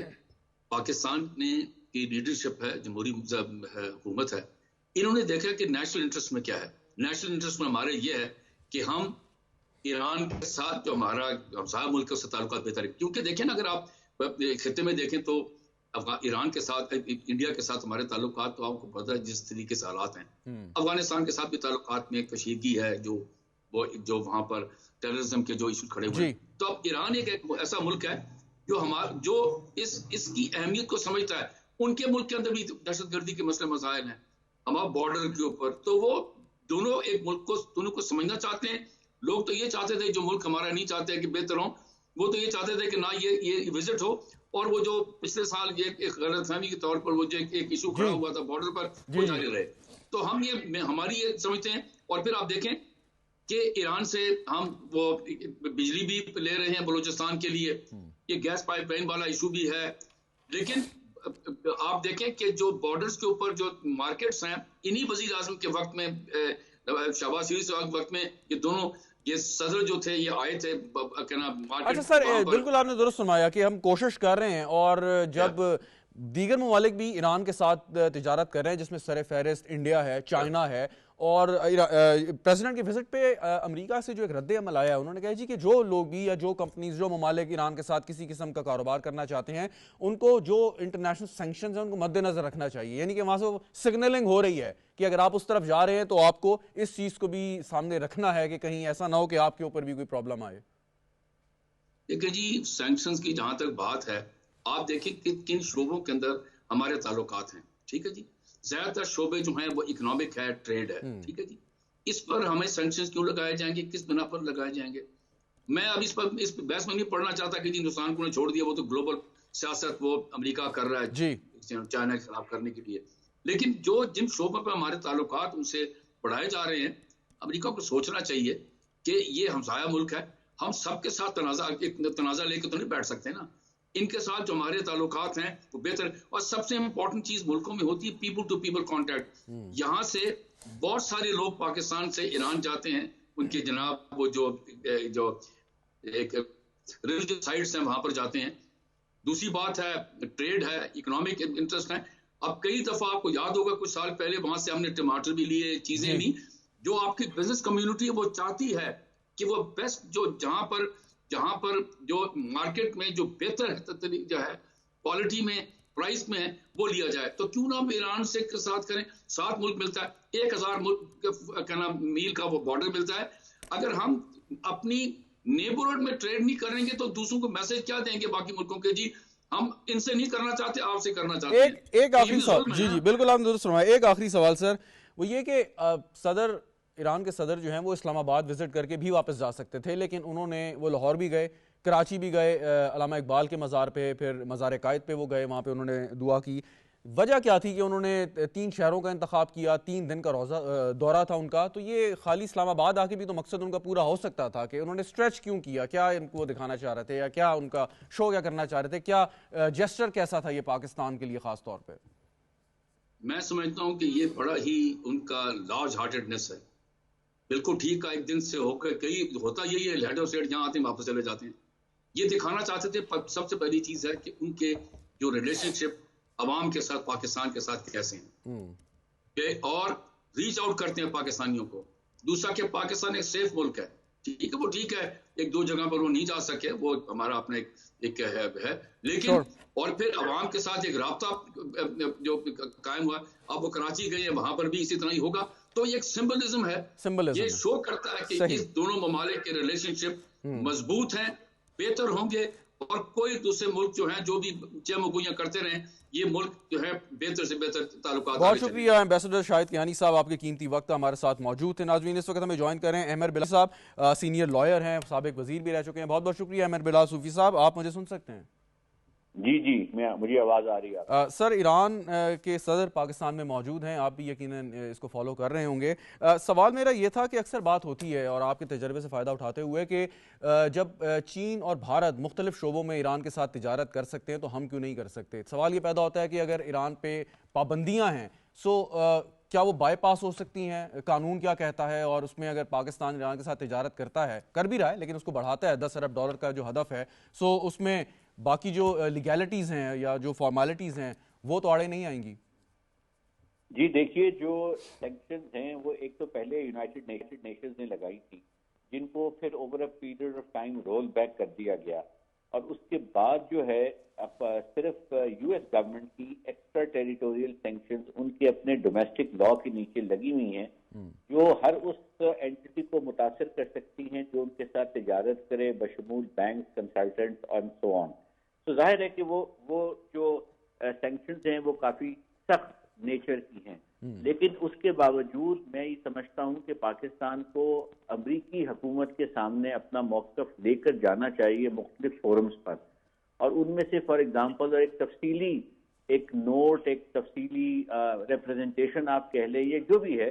پاکستان نے کی لیڈرشپ ہے، جمہوری حکومت ہے، انہوں نے دیکھا کہ نیشنل انٹرسٹ میں کیا ہے. نیشنل انٹرسٹ میں ہمارے یہ ہے کہ ہم ایران کے ساتھ جو ہمارا ہمسایہ ملک ہے اس سے تعلقات بہتر ہے. کیونکہ دیکھیں نا، اگر آپ خطے میں دیکھیں تو ایران کے ساتھ، انڈیا کے ساتھ ہمارے تعلقات تو آپ کو پتہ ہے جس طریقے سے حالات ہیں. افغانستان کے ساتھ بھی تعلقات میں کشیدگی ہے، جو وہاں پر ٹیررزم کے جو ایشو کھڑے ہوئے ہیں. تو اب ایران ایک ایسا ملک ہے جو اس کی اہمیت کو سمجھتا ہے. ان کے ملک کے اندر بھی دہشت گردی کے مسئلے مسائل ہیں ہمارے بارڈر کے اوپر، تو وہ دونوں ایک ملک کو دونوں کو سمجھنا چاہتے ہیں. لوگ تو یہ چاہتے تھے، جو ملک ہمارا نہیں چاہتے کہ بہتر ہوں، وہ تو یہ چاہتے تھے کہ نہ یہ وزٹ ہو. اور وہ جو پچھلے سال ایک غلط فہمی کے طور پر وہ جو ایک ایشو کھڑا ہوا تھا بارڈر پر، وہ جاری رہے. تو ہم ہماری یہ سمجھتے ہیں. اور پھر آپ دیکھیں کہ ایران سے ہم وہ بجلی بھی لے رہے ہیں بلوچستان کے لیے، یہ گیس پائپ لائن والا ایشو بھی ہے. لیکن آپ دیکھیں کہ جو بارڈرز کے اوپر جو مارکیٹس ہیں، انہی وزیر اعظم کے وقت میں، شہباز شریف کے وقت میں، یہ دونوں یہ صدر جو تھے یہ آئے تھے. اچھا سر، بالکل آپ نے درست فرمایا کہ ہم کوشش کر رہے ہیں، اور جب دیگر ممالک بھی ایران کے ساتھ تجارت کر رہے ہیں جس میں سر فہرست انڈیا ہے، چائنا ہے، اور پریزیڈنٹ کے وزٹ پہ امریکہ سے جو ایک رد عمل آیا ہے، انہوں نے کہا جی کہ جو لوگ بھی یا جو کمپنیز، جو ممالک ایران کے ساتھ کسی قسم کا کاروبار کرنا چاہتے ہیں، ان کو جو انٹرنیشنل سینکشنز ہیں ان کو مد نظر رکھنا چاہیے. یعنی کہ وہاں سے سگنلنگ ہو رہی ہے کہ اگر آپ اس طرف جا رہے ہیں تو آپ کو اس چیز کو بھی سامنے رکھنا ہے کہ کہیں ایسا نہ ہو کہ آپ کے اوپر بھی کوئی پرابلم آئے. دیکھیں جی، سینکشنز کی جہاں تک بات ہے، آپ دیکھیں کہ کن شعبوں کے اندر ہمارے تعلقات ہیں. ٹھیک ہے جی، زیادہ تر شعبے جو ہیں وہ اکنامک ہے، ٹریڈ ہے. ٹھیک ہے جی، اس پر ہمیں سینکشنز کیوں لگائے جائیں گے، کس بنا پر لگائے جائیں گے؟ میں اب اس بحث میں نہیں پڑھنا چاہتا کہ جی ہندوستان کو نے چھوڑ دیا، وہ تو گلوبل سیاست وہ امریکہ کر رہا ہے چائنا کے خلاف کرنے کے لیے. لیکن جن شعبوں پر ہمارے تعلقات ان سے بڑھائے جا رہے ہیں، امریکہ کو سوچنا چاہیے کہ یہ ہمسایہ ملک ہے، ہم سب کے ساتھ تنازع لے کے تو نہیں بیٹھ سکتے نا. ان کے ساتھ جو ہمارے تعلقات ہیں وہ بہتر. اور سب سے امپورٹنٹ چیز ملکوں میں ہوتی ہے پیپل ٹو پیپل کانٹیکٹ. یہاں سے بہت سارے لوگ پاکستان سے ایران جاتے ہیں، ان کے جناب وہ جو ایک ریلیجس سائٹس ہیں وہاں پر جاتے ہیں. دوسری بات ہے ٹریڈ ہے، اکنامک انٹرسٹ ہے. اب کئی دفعہ آپ کو یاد ہوگا کچھ سال پہلے وہاں سے ہم نے ٹماٹر بھی لیے، چیزیں لی. جو آپ کی بزنس کمیونٹی وہ چاہتی ہے کہ وہ بیسٹ جہاں پر جو مارکیٹ میں جو بہتر جو ہے کوالٹی میں، پرائس میں وہ لیا جائے. تو کیوں نہ ہم ایران سے ساتھ کریں؟ 7 ملک ملتا ہے، 1000 میل کا وہ بارڈر ملتا ہے. اگر ہم اپنی نیبرہڈ میں ٹریڈ نہیں کریں گے تو دوسروں کو میسج کیا دیں گے باقی ملکوں کے؟ جی ہم ان سے نہیں کرنا چاہتے، آپ سے کرنا چاہتے ہیں. ایک آخری سوال، جی بالکل آپ نے درست فرمایا. ایک آخری سوال سر، وہ یہ کہ ایران کے صدر جو ہیں وہ اسلام آباد وزٹ کر کے بھی واپس جا سکتے تھے، لیکن انہوں نے وہ لاہور بھی گئے، کراچی بھی گئے، علامہ اقبال کے مزار پہ، پھر مزار قائد پہ وہ گئے، وہاں پہ انہوں نے دعا کی. وجہ کیا تھی کہ انہوں نے 3 شہروں کا انتخاب کیا، 3 دن کا دورہ تھا ان کا؟ تو یہ خالی اسلام آباد آ کے بھی تو مقصد ان کا پورا ہو سکتا تھا، کہ انہوں نے اسٹریچ کیوں کیا؟ کیا ان کو دکھانا چاہ رہے تھے، یا کیا ان کا شو کیا کرنا چاہ رہے تھے؟ کیا جیسچر کیسا تھا یہ پاکستان کے لیے خاص طور پہ؟ میں سمجھتا ہوں کہ یہ بڑا ہی ان کا لارج ہارٹیڈنس ہے. بالکل ٹھیک کا ایک دن سے ہو کر کئی ہوتا یہی ہے، ہیڈ آف اسٹیٹ جہاں آتے ہیں واپس چلے جاتے ہیں. یہ دکھانا چاہتے تھے. سب سے پہلی چیز ہے کہ ان کے جو ریلیشن شپ عوام کے ساتھ، پاکستان کے ساتھ کیسے ہیں، اور ریچ آؤٹ کرتے ہیں پاکستانیوں کو. دوسرا کہ پاکستان ایک سیف ملک ہے. ٹھیک ہے، وہ ٹھیک ہے ایک دو جگہ پر وہ نہیں جا سکے، وہ ہمارا اپنا ایک ہے، لیکن اور پھر عوام کے ساتھ ایک رابطہ جو قائم ہوا. اب وہ کراچی گئے ہیں، وہاں پر بھی اسی طرح ہی ہوگا. تو یہ ایک سمبلزم ہے، یہ شو کرتا ہے کہ اس دونوں ممالک کے ریلیشن شپ مضبوط ہیں، بہتر ہوں گے، اور کوئی دوسرے ملک جو ہیں جو بھی چمگوئیاں کرتے رہیں، یہ ملک جو ہے بہتر سے بہتر تعلقات. بہت شکریہ ایمبیسڈر شاہد کیانی صاحب، آپ کے قیمتی وقت ہمارے ساتھ موجود تھے. ناظرین اس وقت ہمیں جوائن کر رہے ہیں احمد بلال صاحب، سینئر لائر ہیں، سابق وزیر بھی رہ چکے ہیں. بہت بہت شکریہ احمد بلال صوفی صاحب. آپ مجھے سن سکتے ہیں؟ جی مجھے آواز آ رہی ہے. سر، ایران کے صدر پاکستان میں موجود ہیں، آپ بھی یقیناً اس کو فالو کر رہے ہوں گے. سوال میرا یہ تھا کہ اکثر بات ہوتی ہے، اور آپ کے تجربے سے فائدہ اٹھاتے ہوئے، کہ جب چین اور بھارت مختلف شعبوں میں ایران کے ساتھ تجارت کر سکتے ہیں تو ہم کیوں نہیں کر سکتے؟ سوال یہ پیدا ہوتا ہے کہ اگر ایران پہ پابندیاں ہیں کیا وہ بائی پاس ہو سکتی ہیں؟ قانون کیا کہتا ہے؟ اور اس میں اگر پاکستان ایران کے ساتھ تجارت کرتا ہے، کر بھی رہا ہے لیکن اس کو بڑھاتا ہے، $10 ارب کا جو ہدف ہے، اس میں باقی جو لیگیلٹیز ہیں یا جو فارمیلٹیز ہیں وہ تو آڑے نہیں آئیں گی؟ جی دیکھیے، جو سینکشنز ہیں وہ ایک تو پہلے یونائٹڈ نیشنز نے لگائی تھی، جن کو پھر over a period of time roll back کر دیا گیا، اور اس کے بعد جو ہے اب صرف یو ایس گورنمنٹ کی ایکسٹرا ٹیریٹوریل سینکشنز ان کے اپنے ڈومیسٹک لا کے نیچے لگی ہوئی ہیں، جو ہر اس اینٹی کو متاثر کر سکتی ہیں جو ان کے ساتھ تجارت کرے، بشمول بینک، کنسلٹنٹ اور سو آن. تو ظاہر ہے کہ وہ جو سینکشنز ہیں وہ کافی سخت نیچر کی ہیں، لیکن اس کے باوجود میں یہ سمجھتا ہوں کہ پاکستان کو امریکی حکومت کے سامنے اپنا موقف لے کر جانا چاہیے مختلف فورمز پر، اور ان میں سے فار ایگزامپل ایک تفصیلی ریپرزنٹیشن آپ کہہ لیں، یہ جو بھی ہے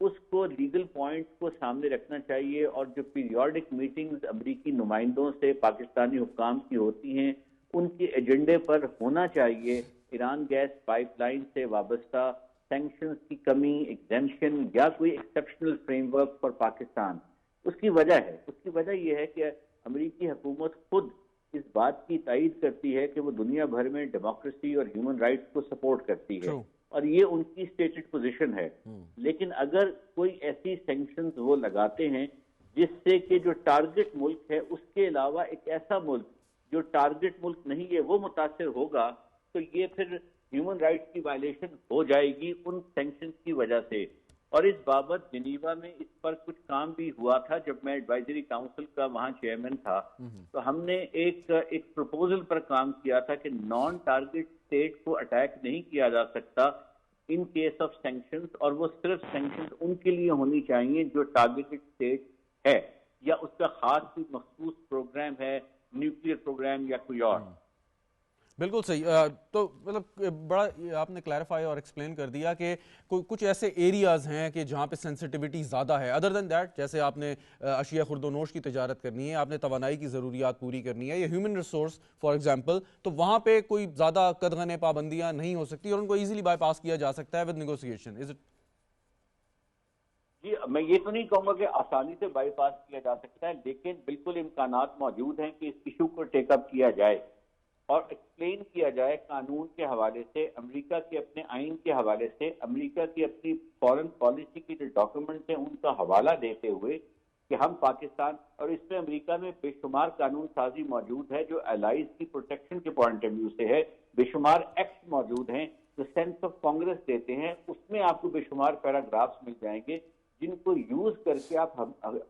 اس کو لیگل پوائنٹس کو سامنے رکھنا چاہیے، اور جو پیریوڈک میٹنگز امریکی نمائندوں سے پاکستانی حکام کی ہوتی ہیں ان کے ایجنڈے پر ہونا چاہیے ایران گیس پائپ لائن سے وابستہ سینکشنز کی کمی، ایگزیمپشن یا کوئی exceptional framework for Pakistan. اس کی وجہ یہ ہے کہ امریکی حکومت خود اس بات کی تائید کرتی ہے کہ وہ دنیا بھر میں ڈیموکریسی اور ہیومن رائٹس کو سپورٹ کرتی ہے، اور یہ ان کی اسٹیٹڈ پوزیشن ہے. لیکن اگر کوئی ایسی سینکشنز وہ لگاتے ہیں جس سے کہ جو ٹارگٹ ملک ہے اس کے علاوہ ایک ایسا ملک جو ٹارگٹ ملک نہیں ہے وہ متاثر ہوگا، تو یہ پھر ہیومن رائٹس کی وائلیشن ہو جائے گی ان سینکشنز کی وجہ سے. اور اس بابت جنیوا میں اس پر کچھ کام بھی ہوا تھا جب میں ایڈوائزری کاؤنسل کا وہاں چیئرمین تھا، تو ہم نے ایک پروپوزل پر کام کیا تھا کہ نان ٹارگٹ اسٹیٹ کو اٹیک نہیں کیا جا سکتا ان کیس آف سینکشنز، اور وہ صرف سینکشنز ان کے لیے ہونی چاہیے جو ٹارگیٹڈ اسٹیٹ ہے یا اس کا خاص کوئی مخصوص پروگرام ہے، نیوکلیئر پروگرام یا کوئی اور. بالکل صحیح. تو مطلب بڑا آپ نے کلیریفائی اور ایکسپلین کر دیا کہ کچھ ایسے ایریاز ہیں کہ جہاں پہ سینسٹیوٹی زیادہ ہے. ادر دین دیٹ، جیسے آپ نے اشیاء خرد و نوش کی تجارت کرنی ہے، آپ نے توانائی کی ضروریات پوری کرنی ہے، یا ہیومن ریسورس فار ایگزامپل، تو وہاں پہ کوئی زیادہ قدغن پابندیاں نہیں ہو سکتی اور ان کو ایزیلی بائی پاس کیا جا سکتا ہے ود نیگوسیشن. جی میں یہ تو نہیں کہوں گا کہ آسانی سے بائی پاس کیا جا سکتا ہے، لیکن بالکل امکانات موجود ہیں کہ اس ایشو کو ٹیک اپ کیا جائے اور ایکسپلین کیا جائے قانون کے حوالے سے، امریکہ کے اپنے آئین کے حوالے سے، امریکہ کی اپنی فارن پالیسی کے جو ڈاکومنٹس ہیں ان کا حوالہ دیتے ہوئے کہ ہم پاکستان، اور اس میں امریکہ میں بے شمار قانون سازی موجود ہے جو الائز کی پروٹیکشن کے پوائنٹ آف ویو سے ہے، بے شمار ایکٹس موجود ہیں جو سینس آف کانگریس دیتے ہیں، اس میں آپ کو بے شمار پیراگرافس مل جائیں گے جن کو یوز کر کے آپ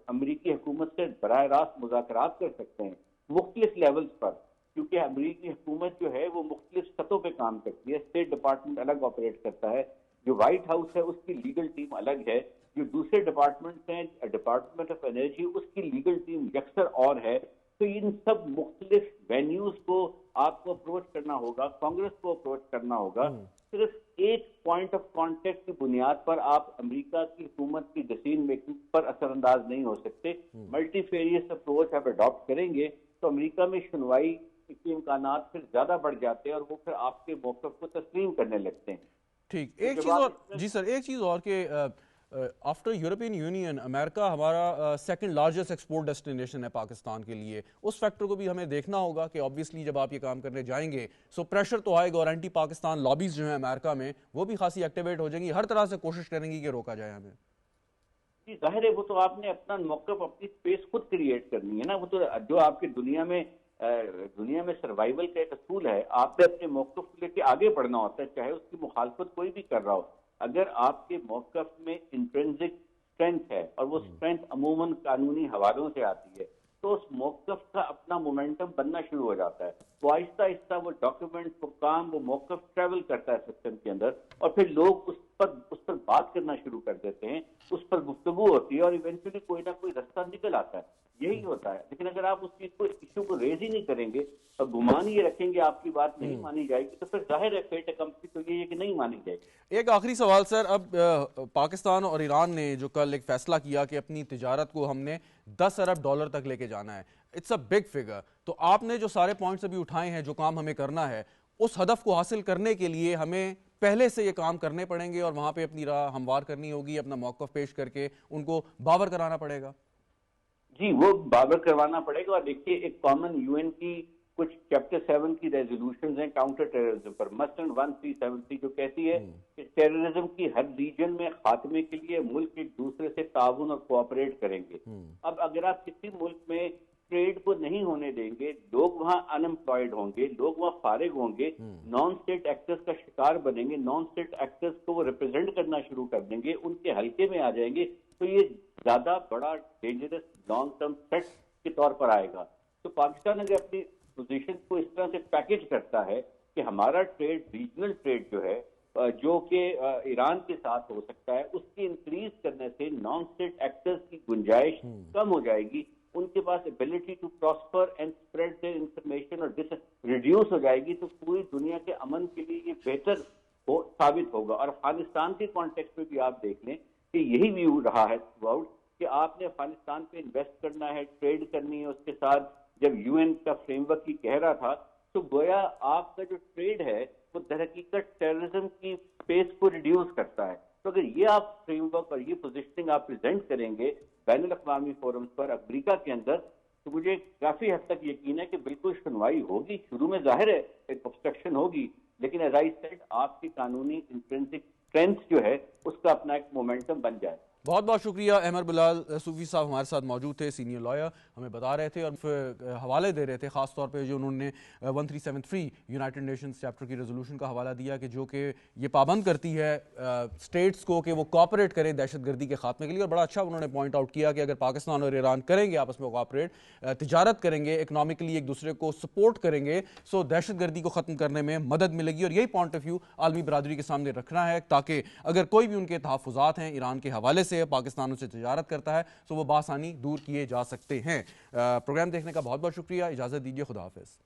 امریکی حکومت سے براہ راست مذاکرات کر سکتے ہیں مختلف لیولز پر، کیونکہ امریکی حکومت جو ہے وہ مختلف سطحوں پہ کام کرتی ہے. اسٹیٹ ڈپارٹمنٹ الگ آپریٹ کرتا ہے، جو وائٹ ہاؤس ہے اس کی لیگل ٹیم الگ ہے، جو دوسرے ڈپارٹمنٹس ہیں ڈپارٹمنٹ آف انرجی اس کی لیگل ٹیم یکسر اور ہے. تو ان سب مختلف وینیوز کو آپ کو اپروچ کرنا ہوگا, کانگریس کو اپروچ کرنا ہوگا. صرف ایک پوائنٹ آف کانٹیکٹ کی بنیاد پر آپ امریکہ کی حکومت کی ڈیسیژن میکنگ پر اثر انداز نہیں ہو سکتے. ملٹی فیریس اپروچ آپ اڈاپٹ کریں گے تو امریکہ میں سنوائی کے امکانات پھر زیادہ بڑھ جاتے ہیں اور وہ پھر آپ کے موقف کو تسلیم کرنے لگتے ہیں. ٹھیک, ایک چیز اور جی سر, ایک چیز اور کہ آفٹر یورپین یونین امریکہ ہمارا سیکنڈ لارجسٹ ایکسپورٹ ڈیسٹینیشن ہے پاکستان کے لیے. اس فیکٹر کو بھی ہمیں دیکھنا ہوگا کہ آبویسلی جب آپ یہ کام کرنے جائیں گے سو پریشر تو آئے گا, اور اینٹی پاکستان لابیز جو ہیں امریکہ میں وہ بھی خاصی ایکٹیویٹ ہو جائیں گی, ہر طرح سے کوشش کریں گی کہ روکا جائے ہمیں. جی ظاہر ہے, وہ تو آپ نے اپنا موقف, اپنی اسپیس خود کریٹ کرنی ہے نا. وہ تو جو آپ کی دنیا میں سروائیول کا ایک اصول ہے, آپ نے اپنے موقف کو لے کے آگے بڑھنا ہوتا ہے, چاہے اس کی مخالفت کوئی بھی کر رہا ہو. اگر آپ کے موقف میں انٹرنسک اسٹرینتھ ہے اور وہ اسٹرینتھ عموماً قانونی حوالوں سے آتی ہے تو اس موقف کا اپنا مومنٹم بننا شروع ہو جاتا ہے. وہ آہستہ آہستہ وہ ڈاکیومنٹ, وہ کام, وہ موقف ٹریول کرتا ہے سسٹم کے اندر, اور پھر لوگ اس پر بات کرنا شروع کر دیتے ہیں, اس پر گفتگو ہوتی ہے اور ایونچولی کوئی نہ کوئی رستہ نکل آتا ہے. یہی ہوتا ہے. لیکن اگر آپ اس چیز کو, ایشو کو ریز ہی نہیں کریں گے اور گمان یہ رکھیں گے آپ کی بات نہیں مانی جائے گی, تو پھر ظاہر ہے فیٹ اکمپلی تو یہ ہے کہ نہیں مانی جائے گی. ایک آخری سوال سر, اب پاکستان اور ایران نے جو کل ایک فیصلہ کیا کہ اپنی تجارت کو ہم نے $10 ارب تک لے کے جانا ہے, اٹس اے بگ فگر. تو آپ نے جو سارے پوائنٹس ابھی اٹھائے ہیں, جو کام ہمیں کرنا ہے, اس ہدف کو حاصل کرنے کے لیے ہمیں پہلے سے یہ کام کرنے پڑیں گے اور وہاں پہ اپنی راہ ہموار کرنی ہوگی, اپنا موقف پیش کر کے ان کو باور کرانا پڑے گا. جی وہ باور کروانا پڑے گا. اور دیکھیے ایک کامن یو این کی کچھ چیپٹر 7 کی ریزولوشنز ہیں کاؤنٹر ٹیررزم پر, مثلاً 1373 جو کہتی ہے کہ ٹیررزم کی ہر ریجن میں خاتمے کے لیے ملک ایک دوسرے سے تعاون اور کوآپریٹ کریں گے. اب اگر آپ کسی ملک میں ٹریڈ کو نہیں ہونے دیں گے, لوگ وہاں انمپلائڈ ہوں گے, لوگ وہاں فارغ ہوں گے, نان اسٹیٹ ایکٹرز کا شکار بنیں گے, نان اسٹیٹ ایکٹرز کو وہ ریپرزینٹ کرنا شروع کر دیں گے, ان کے حلقے میں آ جائیں گے, تو یہ زیادہ بڑا ڈینجرس لانگ ٹرم تھریٹ کے طور پر آئے گا. تو پاکستان اگر اپنی پوزیشن کو اس طرح سے پیکج کرتا ہے کہ ہمارا ٹریڈ, ریجنل ٹریڈ جو ہے, جو کہ ایران کے ساتھ ہو سکتا ہے, اس کی انکریز کرنے سے نان اسٹیٹ ایکٹرز کی گنجائش کم ہو جائے گی, ان کے پاس ability to prosper and spread their information اور ریڈیوس ہو جائے گی. تو پوری دنیا کے امن کے لیے یہ بہتر ثابت ہوگا. اور افغانستان کے کانٹیکسٹ میں بھی آپ دیکھ لیں کہ یہی ویو رہا ہے تھرو آؤٹ کہ آپ نے افغانستان پہ انویسٹ کرنا ہے, ٹریڈ کرنی ہے اس کے ساتھ. جب یو این کا فریم ورک ہی کہہ رہا تھا تو گویا آپ کا جو ٹریڈ ہے وہ در حقیقت ٹیررزم کی پیس کو ریڈیوس کرتا ہے. تو اگر یہ آپ فریم ورک اور یہ پوزیشننگ آپ پریزنٹ کریں گے بین الاقوامی فورمز پر امریکہ کے اندر, تو مجھے کافی حد تک یقین ہے کہ بالکل سنوائی ہوگی. شروع میں ظاہر ہے ایک obstruction ہوگی, لیکن ایز آئی سیڈ آپ کی قانونی انٹرنسک اسٹرینتھ جو ہے اس کا اپنا ایک مومنٹم بن جائے. بہت بہت شکریہ. احمد بلال صوفی صاحب ہمارے ساتھ موجود تھے, سینئر لائر, ہمیں بتا رہے تھے اور حوالے دے رہے تھے, خاص طور پہ جو انہوں نے 1373 یونائٹڈ نیشنز چیپٹر کی ریزولوشن کا حوالہ دیا کہ جو کہ یہ پابند کرتی ہے اسٹیٹس کو کہ وہ کوآپریٹ کریں دہشت گردی کے خاتمے کے لیے. اور بڑا اچھا انہوں نے پوائنٹ آؤٹ کیا کہ اگر پاکستان اور ایران کریں گے آپس میں کوآپریٹ, تجارت کریں گے, اکنامکلی ایک دوسرے کو سپورٹ کریں گے, سو دہشت گردی کو ختم کرنے میں مدد ملے گی. اور یہی پوائنٹ آف ویو عالمی برادری کے سامنے رکھنا ہے تاکہ اگر کوئی بھی ان کے تحفظات ہیں ایران کے حوالے سے, پاکستان سے تجارت کرتا ہے, تو وہ بآسانی دور کیے جا سکتے ہیں. پروگرام دیکھنے کا بہت بہت شکریہ. اجازت دیجیے, خدا حافظ.